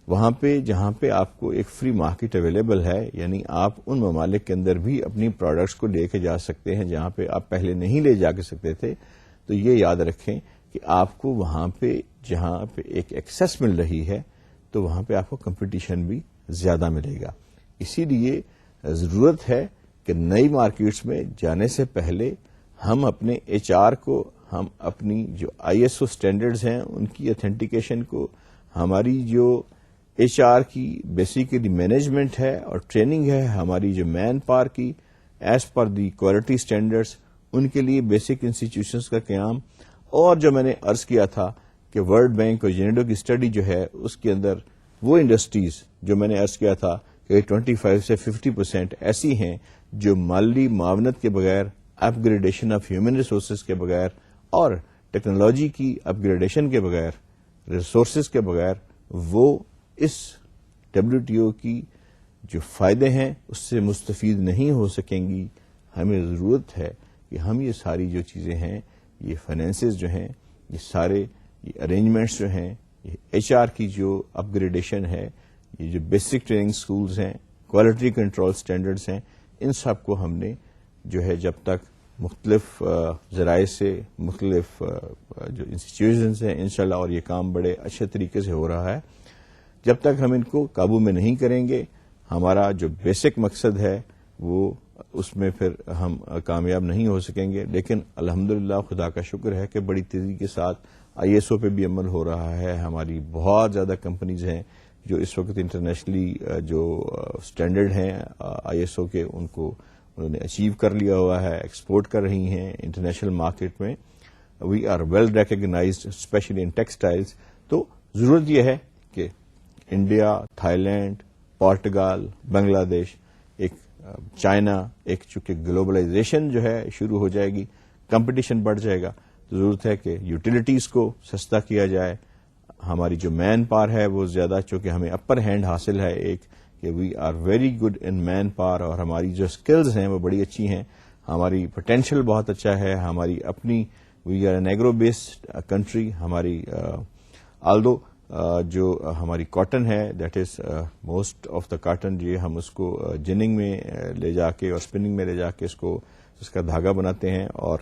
وہاں پہ جہاں پہ آپ کو ایک فری مارکیٹ اویلیبل ہے. یعنی آپ ان ممالک کے اندر بھی اپنی پروڈکٹس کو لے کے جا سکتے ہیں جہاں پہ آپ پہلے نہیں لے جا کے سکتے تھے. تو یہ یاد رکھیں کہ آپ کو وہاں پہ جہاں پہ ایک ایکسیس مل رہی ہے تو وہاں پہ آپ کو کمپٹیشن بھی زیادہ ملے گا. اسی لیے ضرورت ہے کہ نئی مارکیٹس میں جانے سے پہلے ہم اپنے HR کو، ہم اپنی جو ISO اسٹینڈرڈز ہیں ان کی اتھینٹیکیشن کو، ہماری جو HR کی بیسیکلی مینجمنٹ ہے اور ٹریننگ ہے، ہماری جو مین پاور کی as per the quality standards, ان کے لیے بیسک انسٹیٹیوشنز کا قیام. اور جو میں نے عرض کیا تھا کہ ورلڈ بینک اور یونیڈو کی اسٹڈی جو ہے اس کے اندر وہ انڈسٹریز جو میں نے عرض کیا تھا کہ 25 سے 50% ایسی ہیں جو مالی معاونت کے بغیر، اپ گریڈیشن آف ہیومن ریسورسز کے بغیر اور ٹیکنالوجی کی اپ گریڈیشن کے بغیر، ریسورسز کے بغیر، وہ اس WTO کی جو فائدے ہیں اس سے مستفید نہیں ہو سکیں گی. ہمیں ضرورت ہے کہ ہم یہ ساری جو چیزیں ہیں، یہ فائنینسز جو ہیں، یہ سارے یہ ارینجمنٹس جو ہیں، یہ HR کی جو اپ گریڈیشن ہے، یہ جو بیسک ٹریننگ سکولز ہیں، کوالٹی کنٹرول سٹینڈرڈز ہیں، ان سب کو ہم نے جو ہے جب تک مختلف ذرائع سے، مختلف جو انسٹیٹیوشنز ہیں انشاءاللہ، اور یہ کام بڑے اچھے طریقے سے ہو رہا ہے، جب تک ہم ان کو قابو میں نہیں کریں گے ہمارا جو بیسک مقصد ہے وہ اس میں پھر ہم کامیاب نہیں ہو سکیں گے. لیکن الحمدللہ خدا کا شکر ہے کہ بڑی تیزی کے ساتھ ISO پہ بھی عمل ہو رہا ہے. ہماری بہت زیادہ کمپنیز ہیں جو اس وقت انٹرنیشنلی جو اسٹینڈرڈ ہیں ISO کے، ان کو انہوں نے اچیو کر لیا ہوا ہے، ایکسپورٹ کر رہی ہیں انٹرنیشنل مارکیٹ میں. We are well recognised especially in textiles. تو ضرورت یہ ہے کہ India, Thailand, Portugal, Bangladesh, ایک چائنا، ایک چونکہ گلوبلائزیشن جو ہے شروع ہو جائے گی، کمپٹیشن بڑھ جائے گا، تو ضرورت ہے کہ یوٹیلیٹیز کو سستا کیا جائے. ہماری جو مین پاور ہے وہ زیادہ، چونکہ ہمیں اپر ہینڈ حاصل ہے ایک کہ we are very good in manpower, اور ہماری جو اسکلز ہیں وہ بڑی اچھی ہیں، ہماری پوٹینشیل بہت اچھا ہے. ہماری اپنی we are an agro based country. ہماری آلدو جو ہماری کاٹن ہے that is most of the cotton, یہ ہم اس کو جننگ میں لے جا کے اور اسپننگ میں لے جا کے اس کا دھاگا بناتے ہیں، اور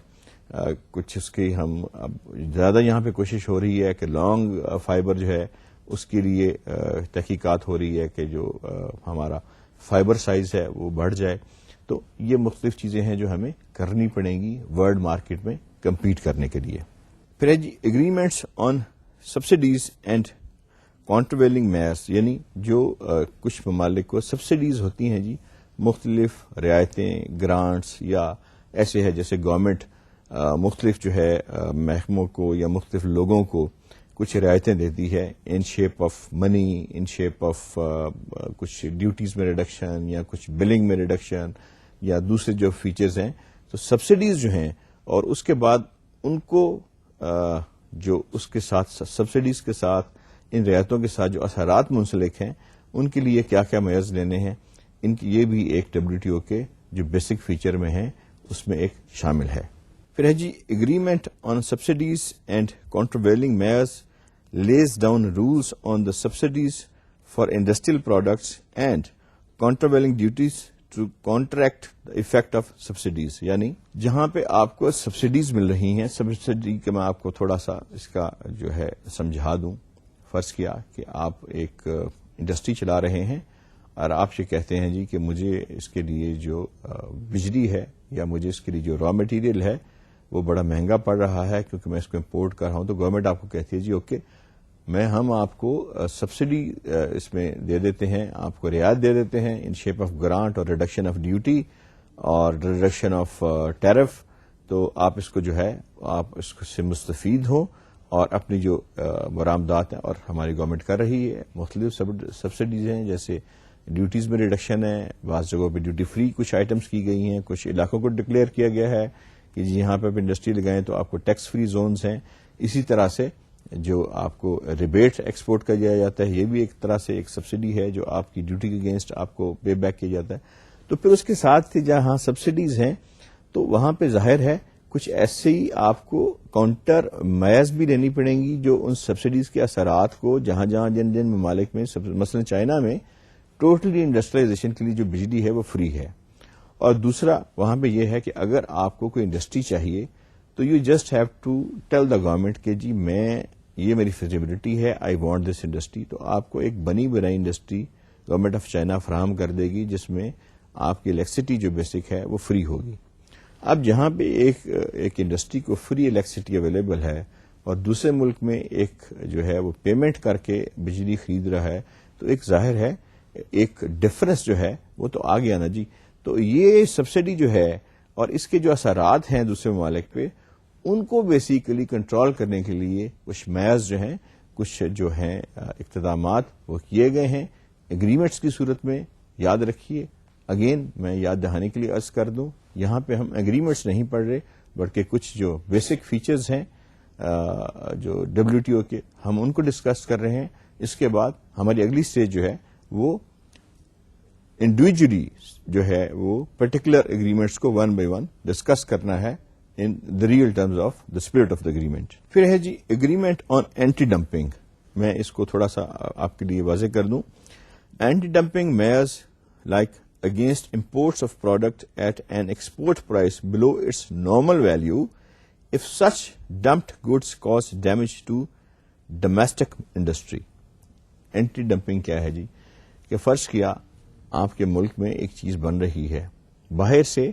کچھ اس کی ہم اب زیادہ یہاں پہ کوشش ہو رہی ہے کہ لانگ فائبر جو ہے اس کے لیے تحقیقات ہو رہی ہے کہ جو ہمارا فائبر سائز ہے وہ بڑھ جائے. تو یہ مختلف چیزیں ہیں جو ہمیں کرنی پڑیں گی ورلڈ مارکیٹ میں کمپیٹ کرنے کے لیے. پھر ہے جی agreements on subsidies and countervailing measures, یعنی جو کچھ ممالک کو سبسڈیز ہوتی ہیں جی، مختلف رعایتیں، گرانٹس، یا ایسے ہے جیسے گورنمنٹ مختلف جو ہے محکموں کو یا مختلف لوگوں کو کچھ رعایتیں دیتی ہے ان shape of money, in shape of کچھ ڈیوٹیز میں ریڈکشن یا کچھ بلنگ میں ریڈکشن یا دوسرے جو فیچرز ہیں. تو سبسڈیز جو ہیں اور اس کے بعد ان کو جو اس کے ساتھ سبسڈیز کے ساتھ ان رعایتوں کے ساتھ جو اثرات منسلک ہیں ان کے لیے کیا کیا میئرز لینے ہیں، ان کی یہ بھی ایک WTO کے جو بیسک فیچر میں ہیں اس میں ایک شامل ہے. پھر ہے جی agreement on subsidies and countervailing measures lays down rules on the subsidies for industrial products and countervailing duties to counteract the effect of subsidies. یعنی جہاں پہ آپ کو سبسڈیز مل رہی ہیں، سبسڈی کے میں آپ کو تھوڑا سا اس کا جو ہے سمجھا دوں. فرض کیا کہ آپ ایک انڈسٹری چلا رہے ہیں اور آپ یہ کہتے ہیں جی کہ مجھے اس کے لیے جو بجلی ہے یا مجھے اس کے لیے جو را مٹیریل ہے وہ بڑا مہنگا پڑ رہا ہے کیونکہ میں اس کو امپورٹ کر رہا ہوں. تو گورنمنٹ آپ کو کہتی ہے جی اوکے ہم آپ کو سبسڈی اس میں دے دیتے ہیں، آپ کو رعایت دے دیتے ہیں ان شیپ آف گرانٹ اور ریڈکشن آف ڈیوٹی اور ریڈکشن آف ٹیرف. تو آپ اس کو جو ہے آپ اس سے مستفید ہوں اور اپنی جو برآمدات ہیں، اور ہماری گورنمنٹ کر رہی ہے مختلف سبسڈیز ہیں، جیسے ڈیوٹیز میں ریڈکشن ہے، بعض جگہوں پہ ڈیوٹی فری کچھ آئٹمس کی گئی ہیں، کچھ علاقوں کو ڈکلیئر کیا گیا ہے کہ جی یہاں پہ آپ انڈسٹری لگائیں تو آپ کو ٹیکس فری زونز ہیں. اسی طرح سے جو آپ کو ریبیٹ ایکسپورٹ کا دیا جاتا ہے، یہ بھی ایک طرح سے ایک سبسڈی ہے جو آپ کی ڈیوٹی کے اگینسٹ آپ کو پے بیک کیا جاتا ہے. تو پھر اس کے ساتھ جہاں سبسڈیز ہیں تو وہاں پہ ظاہر ہے کچھ ایسے ہی آپ کو کاؤنٹر میز بھی لینی پڑیں گی جو ان سبسڈیز کے اثرات کو جہاں جہاں جن جن ممالک میں مثلا چائنا میں ٹوٹلی انڈسٹریلائزیشن کے لیے جو بجلی ہے وہ فری ہے. اور دوسرا وہاں پہ یہ ہے کہ اگر آپ کو کوئی انڈسٹری چاہیے تو you just have to tell the government کہ جی یہ میری فیزیبلٹی ہے، آئی وانٹ دس انڈسٹری. تو آپ کو ایک بنی بنائی انڈسٹری گورنمنٹ آف چائنا فراہم کر دے گی جس میں آپ کی الیکٹریسٹی جو بیسک ہے وہ فری ہوگی. اب جہاں پہ ایک انڈسٹری کو فری الیکٹریسٹی اویلیبل ہے اور دوسرے ملک میں ایک جو ہے وہ پیمنٹ کر کے بجلی خرید رہا ہے تو ایک ظاہر ہے ایک ڈفرنس جو ہے وہ تو آ گیا نا جی. تو یہ سبسڈی جو ہے اور اس کے جو اثرات ہیں دوسرے ممالک پہ ان کو بیسیکلی کنٹرول کرنے کے لیے کچھ میز جو ہیں، کچھ جو ہیں اقتدامات وہ کیے گئے ہیں اگریمنٹس کی صورت میں. یاد رکھیے اگین میں یاد دہانے کے لیے عرض کر دوں، یہاں پہ ہم اگریمنٹس نہیں پڑھ رہے بلکہ کچھ جو بیسک فیچرز ہیں جو WTO کے ہم ان کو ڈسکس کر رہے ہیں. اس کے بعد ہماری اگلی اسٹیج جو ہے وہ انڈیویجلی جو ہے وہ پرٹیکولر اگریمنٹس کو ون بائی ون ڈسکس کرنا ہے in the real terms of the spirit of the agreement. پھر ہے جی اگریمنٹ آن اینٹی ڈمپنگ. میں اس کو تھوڑا سا آپ کے لیے واضح کر دوں. Anti dumping measures like against imports of product at an export price below its normal value of such dumped goods cause damage to domestic industry. Anti dumping کیا ہے جی کہ فرض کیا آپ کے ملک میں ایک چیز بن رہی ہے، باہر سے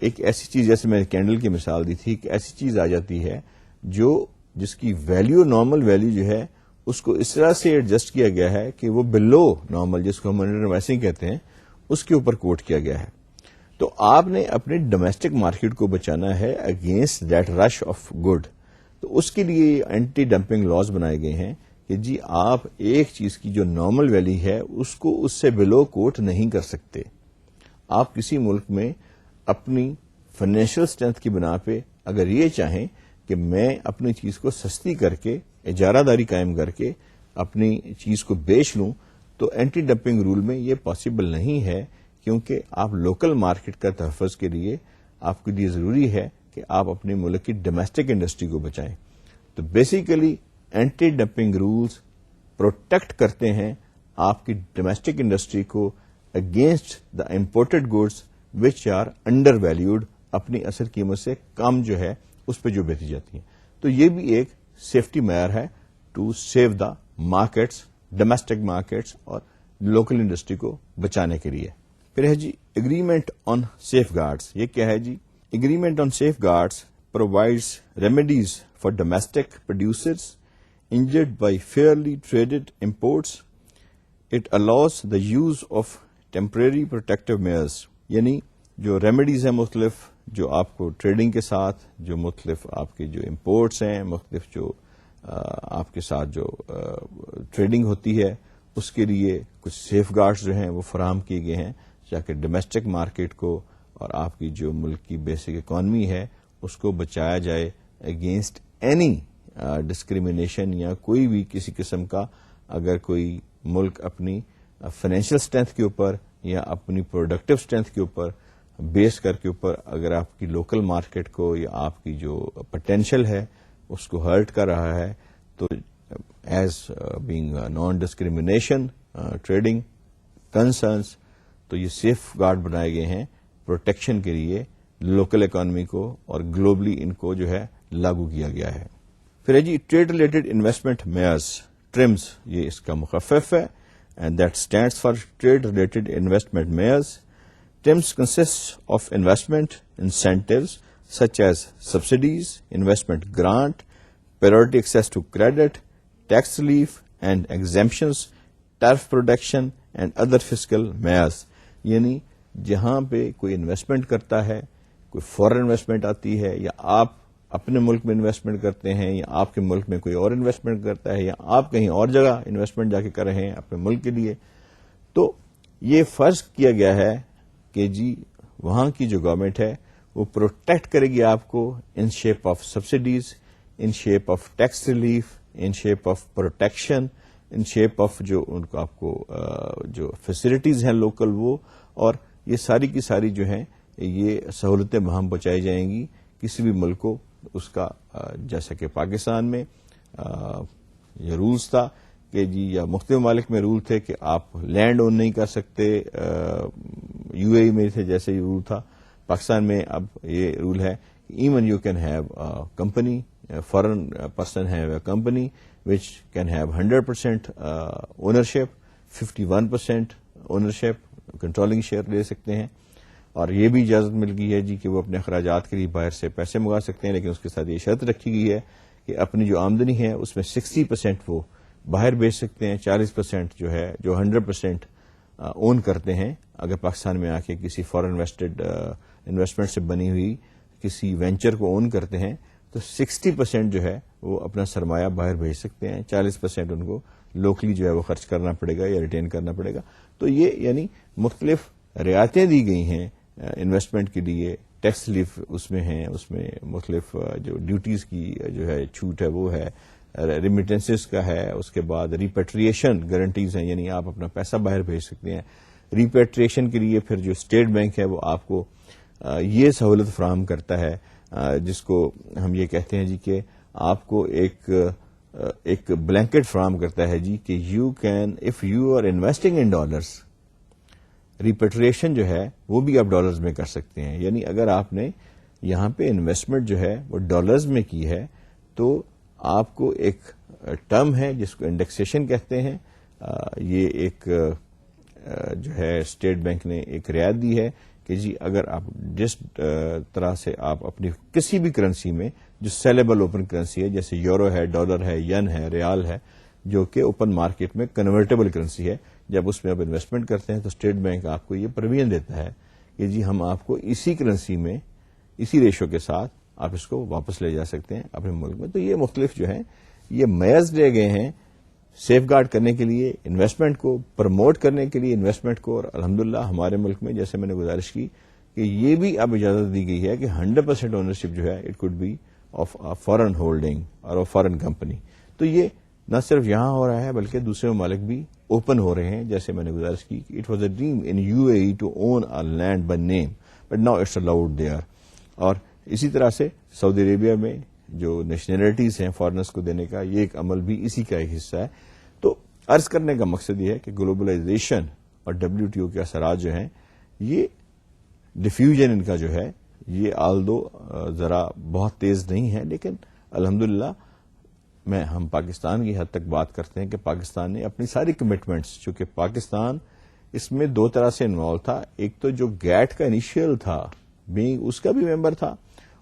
ایک ایسی چیز جیسے میں نے کینڈل کی مثال دی تھی، ایک ایسی چیز آ جاتی ہے جس کی ویلیو نارمل ویلیو جو ہے اس کو اس طرح سے ایڈجسٹ کیا گیا ہے کہ وہ بلو نارمل جس کو ہم انڈر کہتے ہیں اس کے اوپر کوٹ کیا گیا ہے. تو آپ نے اپنے ڈومیسٹک مارکیٹ کو بچانا ہے against that rush of good. تو اس کے لیے اینٹی ڈمپنگ لاز بنائے گئے ہیں کہ جی آپ ایک چیز کی جو نارمل ویلیو ہے اس کو اس سے بلو کوٹ نہیں کر سکتے. آپ کسی ملک میں اپنی فائنینشیل اسٹرینتھ کی بنا پہ اگر یہ چاہیں کہ میں اپنی چیز کو سستی کر کے اجارہ داری قائم کر کے اپنی چیز کو بیچ لوں تو اینٹی ڈمپنگ رول میں یہ پاسبل نہیں ہے، کیونکہ آپ لوکل مارکیٹ کا تحفظ کے لیے آپ کے لیے ضروری ہے کہ آپ اپنے ملک کی ڈومیسٹک انڈسٹری کو بچائیں. تو basically anti dumping rules protect کرتے ہیں آپ کی ڈومیسٹک انڈسٹری کو against the imported goods which are undervalued, اپنی اصل قیمت سے کم جو ہے اس پہ جو بیچی جاتی ہیں. تو یہ بھی ایک سیفٹی معیار ہے to save the markets, domestic markets اور لوکل انڈسٹری کو بچانے کے لیے. پھر ہے جی اگریمنٹ آن سیف گارڈس. یہ کیا ہے جی؟ Agreement on safeguards provides remedies for domestic producers injured by fairly traded imports. It allows the use of temporary protective measures. یعنی جو ریمیڈیز ہیں مختلف جو آپ کو ٹریڈنگ کے ساتھ جو مختلف آپ کے جو امپورٹس ہیں، مختلف جو آپ کے ساتھ جو ٹریڈنگ ہوتی ہے اس کے لیے کچھ سیف گارڈز جو ہیں وہ فراہم کیے گئے ہیں تاکہ ڈومیسٹک مارکیٹ کو اور آپ کی جو ملک کی بیسک اکانومی ہے اس کو بچایا جائے اگینسٹ اینی ڈسکریمنیشن یا کوئی بھی کسی قسم کا اگر کوئی ملک اپنی فائنینشیل اسٹرینتھ کے اوپر یا اپنی پروڈکٹیو اسٹرینتھ کے اوپر بیس کر کے اوپر اگر آپ کی لوکل مارکیٹ کو یا آپ کی جو پوٹینشیل ہے اس کو ہرٹ کر رہا ہے تو as being non discrimination trading concerns. تو یہ سیف گارڈ بنائے گئے ہیں پروٹیکشن کے لیے لوکل اکانومی کو, اور گلوبلی ان کو جو ہے لاگو کیا گیا ہے. پھر ہے جی trade related investment measures, TRIMs, یہ اس کا مخفف ہے, and that stands for trade related investment measures. TRIMs consist of investment incentives such as subsidies, investment grant, priority access to credit, tax relief and exemptions, tariff protection and other fiscal measures. یعنی جہاں پہ کوئی investment کرتا ہے, کوئی فورن investment آتی ہے, یا آپ اپنے ملک میں انویسٹمنٹ کرتے ہیں, یا آپ کے ملک میں کوئی اور انویسٹمنٹ کرتا ہے, یا آپ کہیں اور جگہ انویسٹمنٹ جا کے کر رہے ہیں اپنے ملک کے لیے, تو یہ فرض کیا گیا ہے کہ جی وہاں کی جو گورنمنٹ ہے وہ پروٹیکٹ کرے گی آپ کو in shape of subsidies, in shape of tax relief, in shape of protection, in shape of جو ان کو آپ کو جو فیسلٹیز ہیں لوکل وہ, اور یہ ساری کی ساری جو ہیں یہ سہولتیں وہاں پہنچائی جائیں گی کسی بھی ملک کو. اس کا جیسا کہ پاکستان میں یہ رولز تھا کہ جی, یا مختلف ممالک میں رول تھے کہ آپ لینڈ اون نہیں کر سکتے, یو اے ای میں تھے جیسے یہ رول تھا. پاکستان میں اب یہ رول ہے even you can have company, foreign person have a company which can have 100% ownership, 51% ownership, controlling share لے سکتے ہیں, اور یہ بھی اجازت مل گئی ہے جی کہ وہ اپنے اخراجات کے لیے باہر سے پیسے منگا سکتے ہیں, لیکن اس کے ساتھ یہ شرط رکھی گئی ہے کہ اپنی جو آمدنی ہے اس میں 60% وہ باہر بیچ سکتے ہیں, 40% جو ہے جو 100% اون کرتے ہیں اگر پاکستان میں آ کے کسی فورن انویسٹمنٹ سے بنی ہوئی کسی وینچر کو اون کرتے ہیں, تو 60% جو ہے وہ اپنا سرمایہ باہر بھیج سکتے ہیں, 40% ان کو لوکلی جو ہے وہ خرچ کرنا پڑے گا یا ریٹین کرنا پڑے گا. تو یہ یعنی مختلف رعایتیں دی گئی ہیں انویسٹمنٹ کے لیے, ٹیکس ریلیف اس میں ہیں, اس میں مختلف جو ڈیوٹیز کی جو ہے چھوٹ ہے وہ ہے, ریمیٹنسز کا ہے, اس کے بعد ریپیٹریشن گارنٹیز ہیں, یعنی آپ اپنا پیسہ باہر بھیج سکتے ہیں. ریپیٹریشن کے لیے پھر جو اسٹیٹ بینک ہے وہ آپ کو یہ سہولت فراہم کرتا ہے جس کو ہم یہ کہتے ہیں جی کہ آپ کو ایک بلینکٹ فراہم کرتا ہے جی کہ you can if you are investing in dollars, repatriation جو ہے وہ بھی آپ ڈالرز میں کر سکتے ہیں. یعنی اگر آپ نے یہاں پہ انویسٹمنٹ جو ہے وہ ڈالرز میں کی ہے تو آپ کو ایک ٹرم ہے جس کو انڈیکسیشن کہتے ہیں, یہ ایک جو ہے اسٹیٹ بینک نے ایک رعایت دی ہے کہ جی اگر آپ جس طرح سے آپ اپنی کسی بھی کرنسی میں جو سیلیبل اوپن کرنسی ہے, جیسے یورو ہے, ڈالر ہے, ین ہے, ریال ہے, جو کہ اوپن مارکیٹ میں کنورٹیبل کرنسی ہے, جب اس میں آپ انویسٹمنٹ کرتے ہیں تو اسٹیٹ بینک آپ کو یہ پروویژن دیتا ہے کہ جی ہم آپ کو اسی کرنسی میں اسی ریشو کے ساتھ آپ اس کو واپس لے جا سکتے ہیں اپنے ملک میں. تو یہ مختلف جو ہیں یہ میئرز لے گئے ہیں سیف گارڈ کرنے کے لیے, انویسٹمنٹ کو پروموٹ کرنے کے لیے انویسٹمنٹ کو. اور الحمدللہ ہمارے ملک میں جیسے میں نے گزارش کی کہ یہ بھی اب اجازت دی گئی ہے کہ 100% اونرشپ جو ہے it could be of foreign holding اور فارن کمپنی. تو یہ نہ صرف یہاں ہو رہا ہے بلکہ دوسرے ممالک بھی اوپن ہو رہے ہیں. جیسے میں نے گزارش کی it was a dream in U A E to own a land by name but now it's allowed there. اور اسی طرح سے سعودی عربیہ میں جو نیشنلٹیز ہیں فارنرز کو دینے کا یہ ایک عمل بھی اسی کا ایک حصہ ہے. تو عرض کرنے کا مقصد یہ ہے کہ گلوبلائزیشن اور WTO کے اثرات جو ہیں یہ ڈیفیوژن ان کا جو ہے یہ آلدو ذرا بہت تیز نہیں ہے, لیکن الحمدللہ ہم پاکستان کی حد تک بات کرتے ہیں کہ پاکستان نے اپنی ساری کمٹمنٹس, چونکہ پاکستان اس میں دو طرح سے انوالو تھا, ایک تو جو گیٹ کا انیشیل تھا اس کا بھی ممبر تھا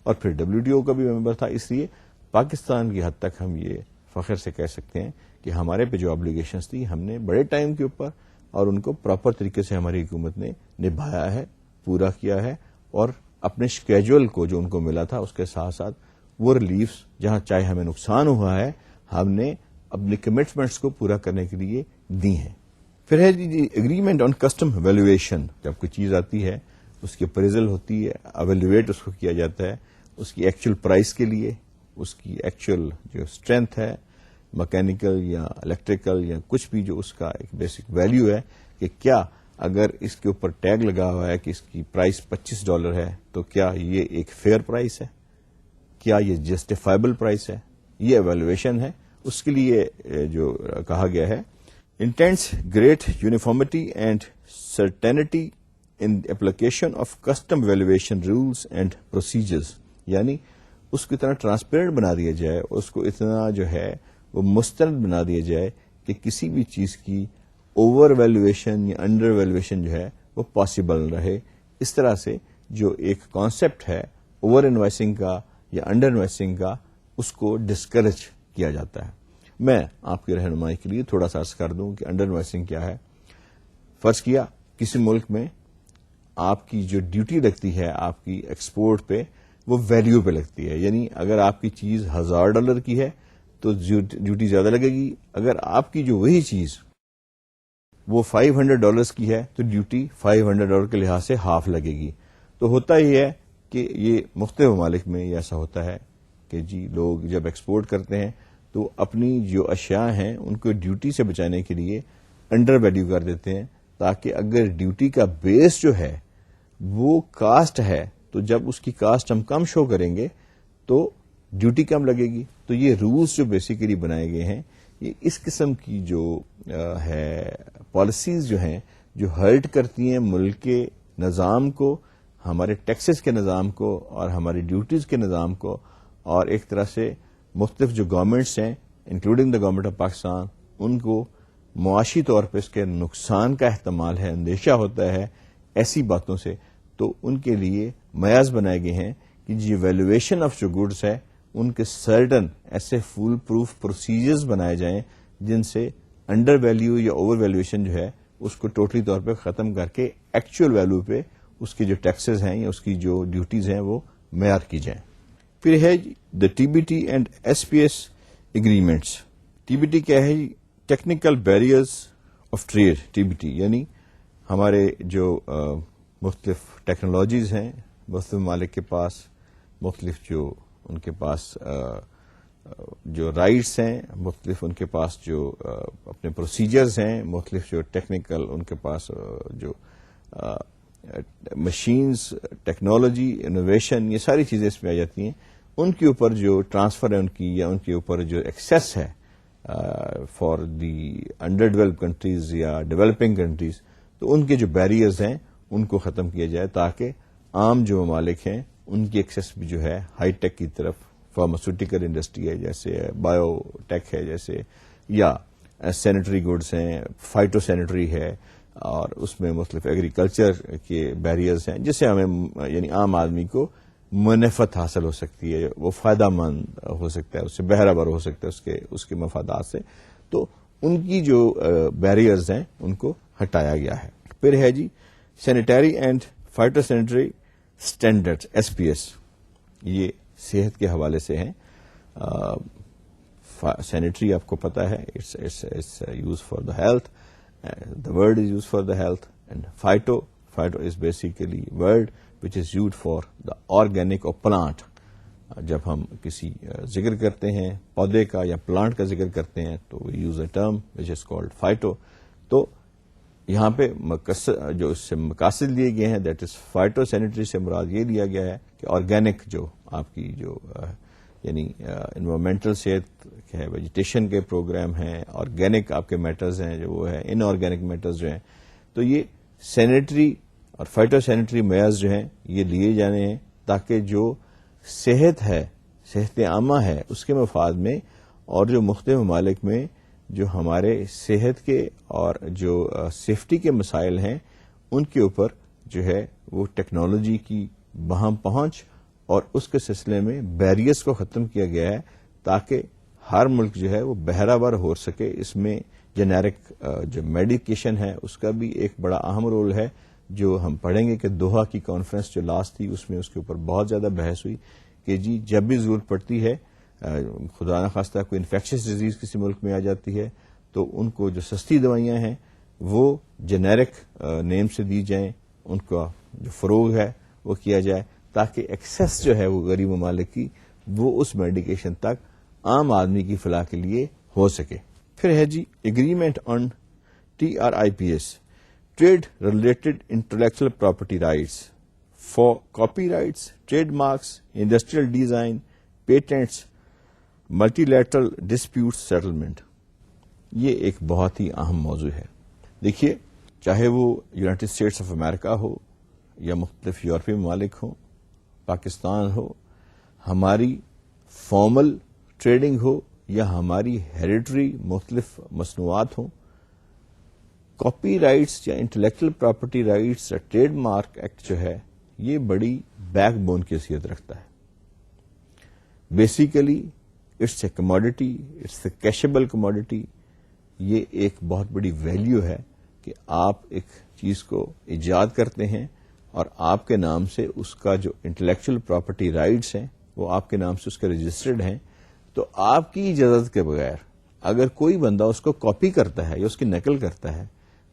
اور پھر WTO کا بھی ممبر تھا. اس لیے پاکستان کی حد تک ہم یہ فخر سے کہہ سکتے ہیں کہ ہمارے پہ جو آبلیگیشنز تھی ہم نے بڑے ٹائم کے اوپر اور ان کو پراپر طریقے سے ہماری حکومت نے نبھایا ہے, پورا کیا ہے, اور اپنے شکیجول کو جو ان کو ملا تھا اس کے ساتھ ساتھ وہ ریلیفز جہاں چاہے ہمیں نقصان ہوا ہے ہم نے اپنی کمٹمنٹس کو پورا کرنے کے لیے دی ہیں. پھر ہے جی اگریمنٹ آن کسٹم ویلیویشن. جب کوئی چیز آتی ہے اس کی اپریزل ہوتی ہے, ایویلویٹ اس کو کیا جاتا ہے اس کی ایکچوئل پرائس کے لیے, اس کی ایکچوئل جو اسٹرینتھ ہے مکینیکل یا الیکٹریکل یا کچھ بھی جو اس کا ایک بیسک ویلیو ہے کہ کیا اگر اس کے اوپر ٹیگ لگا ہوا ہے کہ اس کی پرائس $25 ہے تو کیا یہ ایک فیئر پرائس ہے, کیا یہ جسٹیفائبل پرائس ہے, یہ ایویلویشن ہے. اس کے لیے جو کہا گیا ہے intends great uniformity and certainty in the application of custom valuation rules and procedures. یعنی اس کو اتنا ٹرانسپیرنٹ بنا دیا جائے, اس کو اتنا جو ہے وہ مستند بنا دیا جائے کہ کسی بھی چیز کی اوور ویلویشن یا انڈر ویلویشن جو ہے وہ پاسبل رہے. اس طرح سے جو ایک کانسیپٹ ہے اوور انوائسنگ کا یا انڈر انوائسنگ کا, اس کو ڈسکریج کیا جاتا ہے. میں آپ کی رہنمائی کے لیے تھوڑا سا عرض کر دوں کہ انڈر انوائسنگ کیا ہے. فرض کیا کسی ملک میں آپ کی جو ڈیوٹی لگتی ہے آپ کی ایکسپورٹ پہ, وہ ویلیو پہ لگتی ہے. یعنی اگر آپ کی چیز $1000 کی ہے تو ڈیوٹی زیادہ لگے گی, اگر آپ کی جو وہی چیز وہ $500 کی ہے تو ڈیوٹی $500 کے لحاظ سے ہاف لگے گی. تو ہوتا ہی ہے کہ یہ مختلف ممالک میں یہ ایسا ہوتا ہے کہ جی لوگ جب ایکسپورٹ کرتے ہیں تو اپنی جو اشیاء ہیں ان کو ڈیوٹی سے بچانے کے لیے انڈر ویلیو کر دیتے ہیں, تاکہ اگر ڈیوٹی کا بیس جو ہے وہ کاسٹ ہے تو جب اس کی کاسٹ ہم کم شو کریں گے تو ڈیوٹی کم لگے گی. تو یہ رولز جو بیسیکلی بنائے گئے ہیں یہ اس قسم کی جو ہے پالیسیز جو ہیں جو ہرٹ کرتی ہیں ملک کے نظام کو, ہمارے ٹیکسز کے نظام کو اور ہماری ڈیوٹیز کے نظام کو, اور ایک طرح سے مختلف جو گورنمنٹس ہیں including the government of Pakistan ان کو معاشی طور پہ اس کے نقصان کا احتمال ہے, اندیشہ ہوتا ہے ایسی باتوں سے. تو ان کے لیے میاز بنائے گئے ہیں کہ جی ویلویشن آف جو گڈس ہے ان کے سرٹن ایسے فول پروف پروسیجرز بنائے جائیں جن سے انڈر ویلیو یا اوور ویلویشن جو ہے اس کو ٹوٹلی طور پہ ختم کر کے ایکچوئل ویلو پہ اس کے جو ٹیکسز ہیں یا اس کی جو ڈیوٹیز ہیں وہ معیار کی جائیں. پھر ہے the T B T and S P S agreements. T B T کیا ہے؟ Technical barriers of trade. T B T یعنی ہمارے جو مختلف ٹیکنالوجیز ہیں مختلف ممالک کے پاس, مختلف جو ان کے پاس جو رائٹس ہیں, مختلف ان کے پاس جو اپنے پروسیجرز ہیں, مختلف جو ٹیکنیکل ان کے پاس جو مشینز, ٹیکنالوجی, انوویشن, یہ ساری چیزیں اس میں آ جاتی ہیں. ان کے اوپر جو ٹرانسفر ہے ان کی, یا ان کے اوپر جو ایکسیس ہے for the under develop countries یا ڈیولپنگ کنٹریز, تو ان کے جو بیریئرز ہیں ان کو ختم کیا جائے تاکہ عام جو ممالک ہیں ان کی ایکسیس بھی جو ہے ہائی ٹیک کی طرف, فارماسیوٹیکل انڈسٹری ہے جیسے بایو ٹیک ہے جیسے, یا سینیٹری گڈس ہیں, فائٹو سینیٹری ہے, اور اس میں مختلف ایگریکلچر کے بیریئرز ہیں جس سے ہمیں یعنی عام آدمی کو منفعت حاصل ہو سکتی ہے, وہ فائدہ مند ہو سکتا ہے, اس سے بہرہ ہو سکتا ہے اس کے مفادات سے. تو ان کی جو بیریئرز ہیں ان کو ہٹایا گیا ہے. پھر ہے جی sanitary and phytosanitary standard S P S. یہ صحت کے حوالے سے ہیں. سینیٹری آپ کو پتا ہے it's use for the health, the word is used for the health, and phyto is basically word which is used for the organic or plant. جب ہم کسی ذکر کرتے ہیں پودے کا یا پلانٹ کا ذکر کرتے ہیں تو we use a term which is called phyto. تو یہاں پہ جو اس سے مقاصد لیے گئے ہیں دیٹ از فائٹو سینیٹری سے مراد یہ لیا گیا ہے کہ آرگینک جو آپ کی جو یعنی انوائرمنٹل صحت ہے, ویجیٹیشن کے پروگرام ہیں, آرگینک آپ کے میٹرز ہیں جو وہ ہے, ان آرگینک میٹرز جو ہیں, تو یہ سینیٹری اور فائٹو سینیٹری میئرز جو ہیں یہ لیے جانے ہیں تاکہ جو صحت ہے, صحت عامہ ہے, اس کے مفاد میں, اور جو مختلف ممالک میں جو ہمارے صحت کے اور جو سیفٹی کے مسائل ہیں ان کے اوپر جو ہے وہ ٹیکنالوجی کی باہم پہنچ اور اس کے سلسلے میں بیریئرز کو ختم کیا گیا ہے تاکہ ہر ملک جو ہے وہ بہرہ ہو سکے. اس میں جنیرک جو میڈیکیشن ہے اس کا بھی ایک بڑا اہم رول ہے جو ہم پڑھیں گے کہ دوحہ کی کانفرنس جو لاسٹ تھی اس میں اس کے اوپر بہت زیادہ بحث ہوئی کہ جی جب بھی ضرورت پڑتی ہے, خدا نخواستہ کوئی انفیکشس ڈیزیز کسی ملک میں آ جاتی ہے تو ان کو جو سستی دوائیاں ہیں وہ جنیرک نیم سے دی جائیں, ان کا جو فروغ ہے وہ کیا جائے تاکہ ایکسیس جو ہے وہ غریب ممالک کی وہ اس میڈیکیشن تک عام آدمی کی فلاح کے لیے ہو سکے. پھر ہے جی agreement on TRIPS, trade related intellectual property rights for copyrights, trademarks, industrial design, patents, multilateral dispute settlement. یہ ایک بہت ہی اہم موضوع ہے. دیکھیے، چاہے وہ یونائٹڈ اسٹیٹس آف امریکہ ہو یا مختلف یورپی ممالک ہوں، پاکستان ہو، ہماری فارمل ٹریڈنگ ہو یا ہماری ہیریڈیٹری مختلف مصنوعات ہوں، کاپی رائٹس یا انٹلیکچل پراپرٹی رائٹس یا ٹریڈ مارک ایکٹ جو ہے یہ بڑی بیک بون کی حیثیت رکھتا ہے. Basically it's a commodity, it's a cashable commodity. یہ ایک بہت بڑی ویلیو ہے کہ آپ ایک چیز کو ایجاد کرتے ہیں اور آپ کے نام سے اس کا جو انٹلیکچل پراپرٹی رائٹس ہیں وہ آپ کے نام سے اس کے رجسٹرڈ ہیں. تو آپ کی اجازت کے بغیر اگر کوئی بندہ اس کو کاپی کرتا ہے یا اس کی نقل کرتا ہے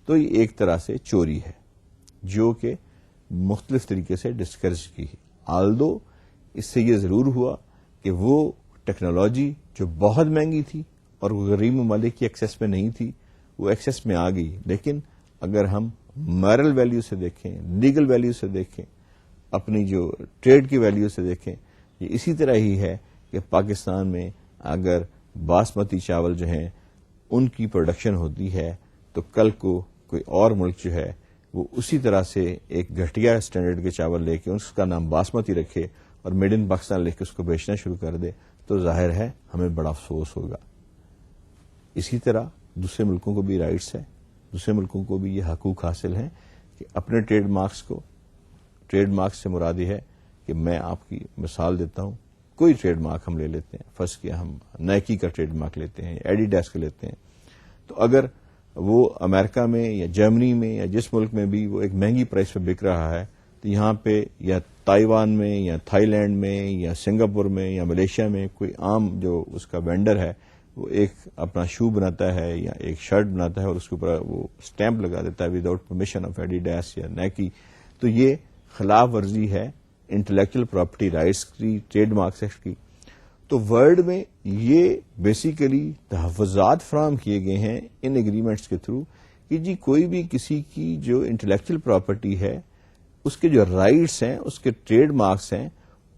تو یہ ایک طرح سے چوری ہے، جو کہ مختلف طریقے سے ڈسکریج کی ہے. آلدو اس سے یہ ضرور ہوا کہ وہ ٹیکنالوجی جو بہت مہنگی تھی اور وہ غریب ممالک کی ایکسیس میں نہیں تھی، وہ ایکسیس میں آ گئی. لیکن اگر ہم مورل ویلیو سے دیکھیں، لیگل ویلیو سے دیکھیں، اپنی جو ٹریڈ کی ویلیو سے دیکھیں، یہ اسی طرح ہی ہے کہ پاکستان میں اگر باسمتی چاول جو ہیں ان کی پروڈکشن ہوتی ہے تو کل کو کوئی اور ملک جو ہے وہ اسی طرح سے ایک گھٹیا اسٹینڈرڈ کے چاول لے کے اس کا نام باسمتی رکھے اور میڈ ان پاکستان لے کے اس کو بیچنا شروع کر دے تو ظاہر ہے ہمیں بڑا افسوس ہوگا. اسی طرح دوسرے ملکوں کو بھی رائٹس ہے، دوسرے ملکوں کو بھی یہ حقوق حاصل ہیں کہ اپنے ٹریڈ مارکس سے مراد یہ ہے کہ میں آپ کی مثال دیتا ہوں. کوئی ٹریڈ مارک ہم لے لیتے ہیں، فرض کیا ہم نائکی کا ٹریڈ مارک لیتے ہیں، ایڈیڈاس کا لیتے ہیں، تو اگر وہ امریکہ میں یا جرمنی میں یا جس ملک میں بھی وہ ایک مہنگی پرائس پہ بک رہا ہے تو یہاں پہ یا تائیوان میں یا تھائی لینڈ میں یا سنگاپور میں یا ملیشیا میں کوئی عام جو اس کا وینڈر ہے وہ ایک اپنا شو بناتا ہے یا ایک شرٹ بناتا ہے اور اس کے اوپر وہ اسٹیمپ لگا دیتا ہے وداؤٹ پرمیشن آف ایڈیڈاس یا نائکی، تو یہ خلاف ورزی ہے انٹلیکچل پراپرٹی رائٹس کی، ٹریڈ مارکس ایکٹ کی. تو ورلڈ میں یہ بیسیکلی تحفظات فراہم کیے گئے ہیں ان ایگریمنٹس کے تھرو کہ جی کوئی بھی کسی کی جو انٹلیکچل پراپرٹی ہے اس کے جو رائٹس ہیں، اس کے ٹریڈ مارکس ہیں،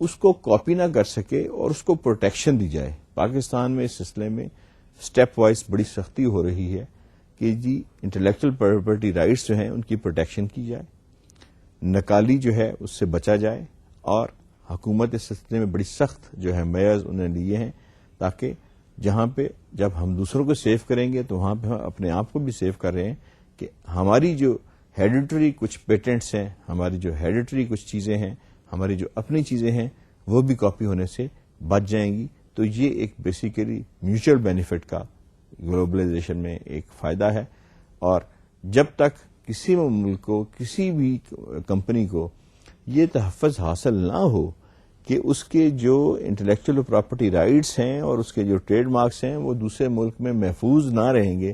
اس کو کاپی نہ کر سکے اور اس کو پروٹیکشن دی جائے. پاکستان میں اس سلسلے میں اسٹیپ وائز بڑی سختی ہو رہی ہے کہ جی انٹلیکچل پراپرٹی رائٹس جو ہیں ان کی پروٹیکشن کی جائے، نکالی جو ہے اس سے بچا جائے، اور حکومت اس سلسلے میں بڑی سخت جو ہے میئرز انہیں لیے ہیں تاکہ جہاں پہ جب ہم دوسروں کو سیو کریں گے تو وہاں پہ ہم اپنے آپ کو بھی سیو کر رہے ہیں کہ ہماری جو ہیریڈیٹری کچھ پیٹنٹس ہیں، ہماری جو ہیریڈیٹری کچھ چیزیں ہیں، ہماری جو اپنی چیزیں ہیں وہ بھی کاپی ہونے سے بچ جائیں گی. تو یہ ایک بیسیکلی میوچل بینیفٹ کا گلوبلائزیشن میں ایک فائدہ ہے. اور جب تک کسی ملک کو، کسی بھی کمپنی کو یہ تحفظ حاصل نہ ہو کہ اس کے جو انٹلیکچل پراپرٹی رائٹس ہیں اور اس کے جو ٹریڈ مارکس ہیں وہ دوسرے ملک میں محفوظ نہ رہیں گے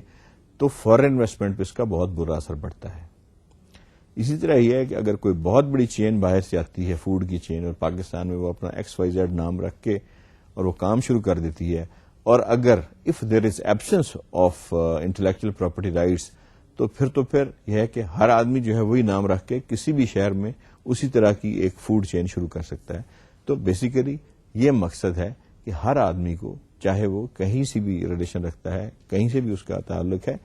تو فورن انویسٹمنٹ پہ اس کا بہت برا اثر پڑتا ہے. اسی طرح یہ ہے کہ اگر کوئی بہت بڑی چین باہر سے آتی ہے، فوڈ کی چین، اور پاکستان میں وہ اپنا XYZ نام رکھ کے اور وہ کام شروع کر دیتی ہے، اور اگر if there is absence of intellectual property rights تو پھر یہ ہے کہ ہر آدمی جو ہے وہی نام رکھ کے کسی بھی شہر میں اسی طرح کی ایک فوڈ چین شروع کر سکتا ہے. تو بیسیکلی یہ مقصد ہے کہ ہر آدمی کو، چاہے وہ کہیں سے بھی ریلیشن رکھتا ہے، کہیں سے بھی اس کا تعلق ہے،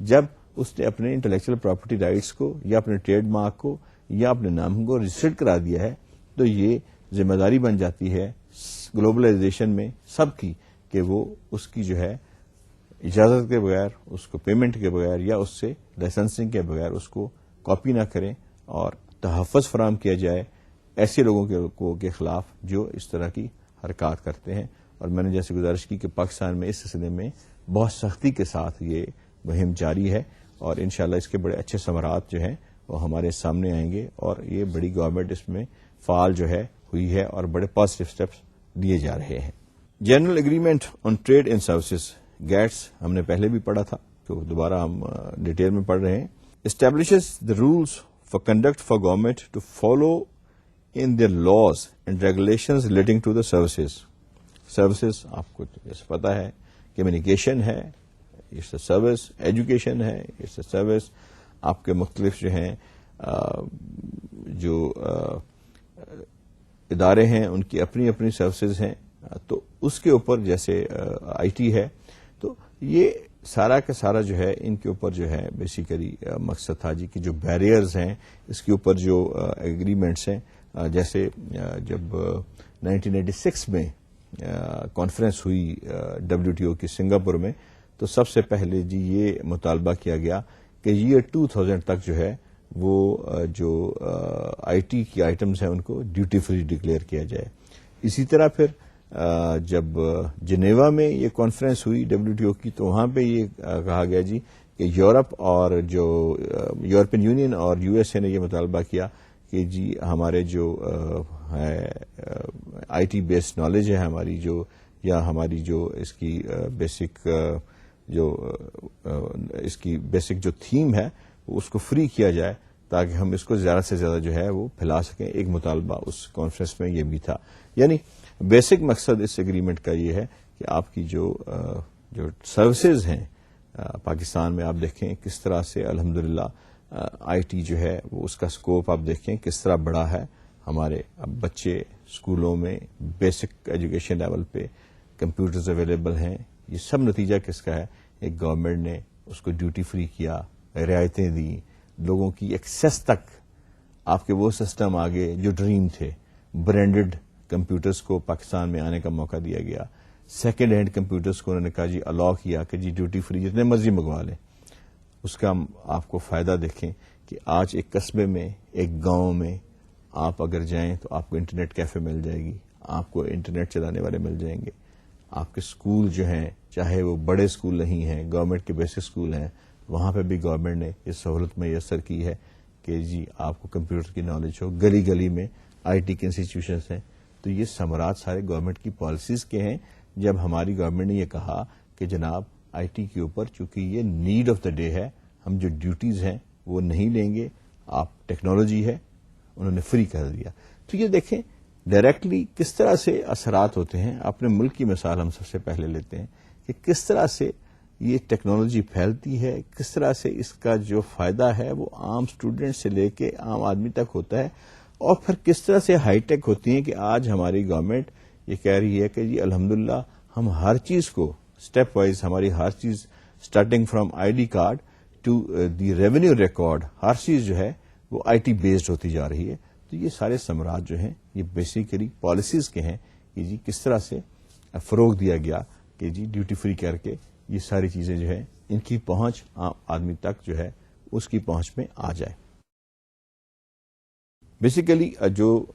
جب اس نے اپنے انٹلیکچل پراپرٹی رائٹس کو یا اپنے ٹریڈ مارک کو یا اپنے نام کو رجسٹرڈ کرا دیا ہے تو یہ ذمہ داری بن جاتی ہے گلوبلائزیشن میں سب کی کہ وہ اس کی جو ہے اجازت کے بغیر، اس کو پیمنٹ کے بغیر یا اس سے لائسنسنگ کے بغیر اس کو کاپی نہ کریں اور تحفظ فراہم کیا جائے ایسے لوگوں کے خلاف جو اس طرح کی حرکات کرتے ہیں. اور میں نے جیسے گزارش کی کہ پاکستان میں اس سلسلے میں بہت سختی کے ساتھ یہ مہم جاری ہے اور انشاءاللہ اس کے بڑے اچھے ثمرات جو ہیں وہ ہمارے سامنے آئیں گے اور یہ بڑی گورنمنٹ اس میں فعال جو ہے ہوئی ہے اور بڑے پازیٹو اسٹیپس لیے جا رہے ہیں. General agreement on trade and services, GATS, ہم نے پہلے بھی پڑھا تھا تو دوبارہ ہم ڈیٹیل میں پڑھ رہے ہیں. Establishes the rules for conduct for government to follow in their laws and regulations relating to the services. Services آپ کو جیسے پتا ہے کمیونیکیشن ہے، it's a service، ایجوکیشن ہے، it's a service، آپ کے مختلف جو ہیں جو ادارے ہیں ان کی اپنی اپنی سروسز ہیں. تو اس کے اوپر جیسے آئی ٹی ہے تو یہ سارا کا سارا جو ہے ان کے اوپر جو ہے بیسیکلی مقصد تھا جی کہ جو بیریئرز ہیں اس کے اوپر جو ایگریمنٹس ہیں، جیسے جب 1986 میں کانفرنس ہوئی WTO کی سنگاپور میں، تو سب سے پہلے جی یہ مطالبہ کیا گیا کہ ایئر 2000 تک جو ہے وہ جو آئی ٹی کی آئٹمز ہیں ان کو ڈیوٹی فری ڈکلیئر کیا جائے. اسی طرح پھر جب جنیوا میں یہ کانفرنس ہوئی WTO کی، تو وہاں پہ یہ کہا گیا جی کہ یورپ اور جو یورپین یونین اور USA نے یہ مطالبہ کیا کہ جی ہمارے جو آئی ٹی بیسڈ نالج ہے ہماری جو، یا ہماری جو اس کی بیسک جو تھیم ہے اس کو فری کیا جائے تاکہ ہم اس کو زیادہ سے زیادہ جو ہے وہ پھیلا سکیں. ایک مطالبہ اس کانفرنس میں یہ بھی تھا. یعنی بیسک مقصد اس ایگریمنٹ کا یہ ہے کہ آپ کی جو سروسز ہیں پاکستان میں، آپ دیکھیں کس طرح سے الحمدللہ آئی ٹی جو ہے وہ اس کا اسکوپ آپ دیکھیں کس طرح بڑا ہے. ہمارے اب بچے اسکولوں میں بیسک ایجوکیشن لیول پہ کمپیوٹرز اویلیبل ہیں. یہ سب نتیجہ کس کا ہے؟ ایک گورنمنٹ نے اس کو ڈیوٹی فری کیا، رعایتیں دی، لوگوں کی ایکسیس تک آپ کے وہ سسٹم آگے جو ڈریم تھے. برانڈڈ کمپیوٹرز کو پاکستان میں آنے کا موقع دیا گیا. سیکنڈ ہینڈ کمپیوٹرز کو انہوں نے کہا جی الاؤ کیا کہ جی ڈیوٹی فری جتنے مرضی منگوا لیں. اس کا آپ کو فائدہ دیکھیں کہ آج ایک قصبے میں، ایک گاؤں میں آپ اگر جائیں تو آپ کو انٹرنیٹ کیفے مل جائے گی، آپ کو انٹرنیٹ چلانے والے مل جائیں گے. آپ کے اسکول جو ہیں چاہے وہ بڑے اسکول نہیں ہیں، گورنمنٹ کے بیسک اسکول ہیں، وہاں پہ بھی گورنمنٹ نے یہ سہولت میسر کی ہے کہ جی آپ کو کمپیوٹر کی نالج ہو. گلی گلی میں آئی ٹی کے انسٹیٹیوشنس ہیں. تو یہ ثمرات سارے گورنمنٹ کی پالیسیز کے ہیں. جب ہماری گورنمنٹ نے یہ کہا کہ جناب آئی ٹی کے اوپر چونکہ یہ نیڈ آف دا ڈے ہے، ہم جو ڈیوٹیز ہیں وہ نہیں لیں گے، آپ ٹیکنالوجی ہے، انہوں نے فری کر دیا. تو یہ دیکھیں ڈائریکٹلی کس طرح سے اثرات ہوتے ہیں. اپنے ملک کی مثال ہم سب سے پہلے لیتے ہیں کہ کس طرح سے یہ ٹیکنالوجی پھیلتی ہے، کس طرح سے اس کا جو فائدہ ہے وہ عام اسٹوڈنٹ سے لے کے عام آدمی تک ہوتا ہے، اور پھر کس طرح سے ہائی ٹیک ہوتی ہیں کہ آج ہماری گورنمنٹ یہ کہہ رہی ہے کہ جی الحمدللہ ہم ہر چیز کو اسٹیپ وائز، ہماری ہر چیز starting from I D card to the revenue record, ہر چیز جو ہے وہ آئی ٹی بیسڈ ہوتی جا رہی ہے. تو یہ سارے ثمرات جو ہیں یہ بیسیکلی پالیسیز کے ہیں کہ جی کس طرح سے فروغ دیا گیا کہ جی ڈیوٹی فری کر کے یہ ساری چیزیں جو ہے ان کی پہنچ عام آدمی تک جو ہے اس کی پہنچ میں آ جائے. بیسیکلی جو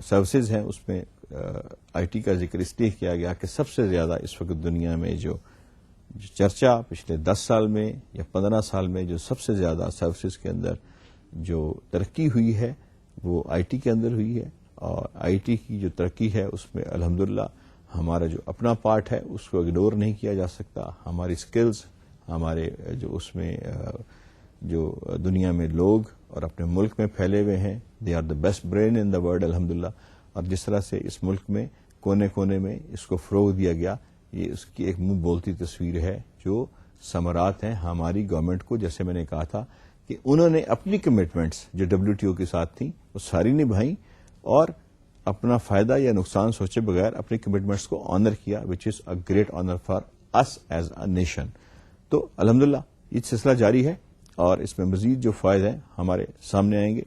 سروسز ہیں اس میں آئی ٹی کا ذکر اس لیے کیا گیا کہ سب سے زیادہ اس وقت دنیا میں جو چرچا پچھلے 10 سال میں یا 15 سال میں جو سب سے زیادہ سروسز کے اندر جو ترقی ہوئی ہے وہ آئی ٹی کے اندر ہوئی ہے. اور آئی ٹی کی جو ترقی ہے اس میں الحمدللہ ہمارا جو اپنا پارٹ ہے اس کو اگنور نہیں کیا جا سکتا. ہماری سکلز، ہمارے جو اس میں جو دنیا میں لوگ اور اپنے ملک میں پھیلے ہوئے ہیں، they are the best brain in the world الحمدللہ. اور جس طرح سے اس ملک میں کونے کونے میں اس کو فروغ دیا گیا، یہ اس کی ایک منہ بولتی تصویر ہے. جو ثمرات ہیں ہماری گورنمنٹ کو، جیسے میں نے کہا تھا کہ انہوں نے اپنی کمٹمنٹس جو WTO کے ساتھ تھیں وہ ساری نبھائیں اور اپنا فائدہ یا نقصان سوچے بغیر اپنی کمٹمنٹس کو آنر کیا، which is a great honour for us as a nation. تو الحمدللہ یہ سلسلہ جاری ہے اور اس میں مزید جو فائدے ہیں ہمارے سامنے آئیں گے.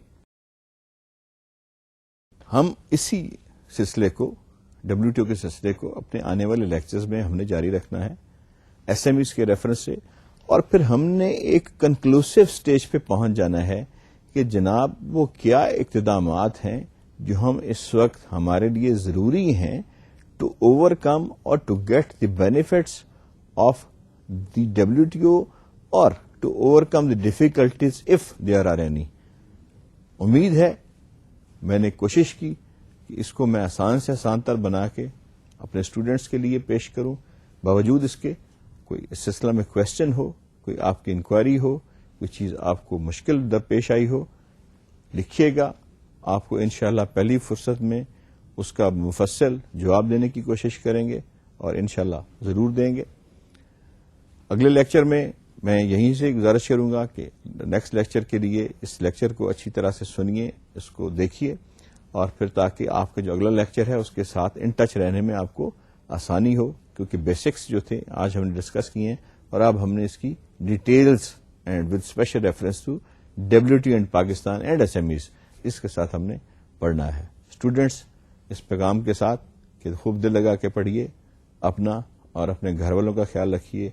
ہم اسی سلسلے کو، WTO کے سلسلے کو اپنے آنے والے لیکچرز میں ہم نے جاری رکھنا ہے SMEs کے ریفرنس سے. اور پھر ہم نے ایک کنکلوسیو سٹیج پہ پہنچ جانا ہے کہ جناب وہ کیا اقتدامات ہیں جو ہم اس وقت ہمارے لیے ضروری ہیں ٹو اوور کم اور to get the benefits of the WTO اور to overcome the difficulties if there are any. امید ہے میں نے کوشش کی کہ اس کو میں آسان سے آسان تر بنا کے اپنے اسٹوڈینٹس کے لیے پیش کروں. باوجود اس کے کوئی اس سلسلہ میں کوشچن ہو، کوئی آپ کی انکوائری ہو، کوئی چیز آپ کو مشکل درپیش آئی ہو، لکھیے گا. آپ کو انشاءاللہ پہلی فرصت میں اس کا مفصل جواب دینے کی کوشش کریں گے اور انشاءاللہ ضرور دیں گے. اگلے لیکچر میں یہیں سے گزارش کروں گا کہ نیکسٹ لیکچر کے لیے اس لیکچر کو اچھی طرح سے سنیے، اس کو دیکھیے، اور پھر تاکہ آپ کا جو اگلا لیکچر ہے اس کے ساتھ ان ٹچ رہنے میں آپ کو آسانی ہو، کیونکہ بیسکس جو تھے آج ہم نے ڈسکس کیے ہیں اور اب ہم نے اس کی details and with special reference to WTO and Pakistan and SMEs اس کے ساتھ ہم نے پڑھنا ہے. اسٹوڈینٹس اس پیغام کے ساتھ کہ خوب دل لگا کے پڑھیے, اپنا اور اپنے گھر والوں کا خیال رکھیے.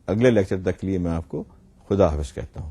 اگلے لیکچر تک کے لیے میں آپ کو خدا حافظ کہتا ہوں.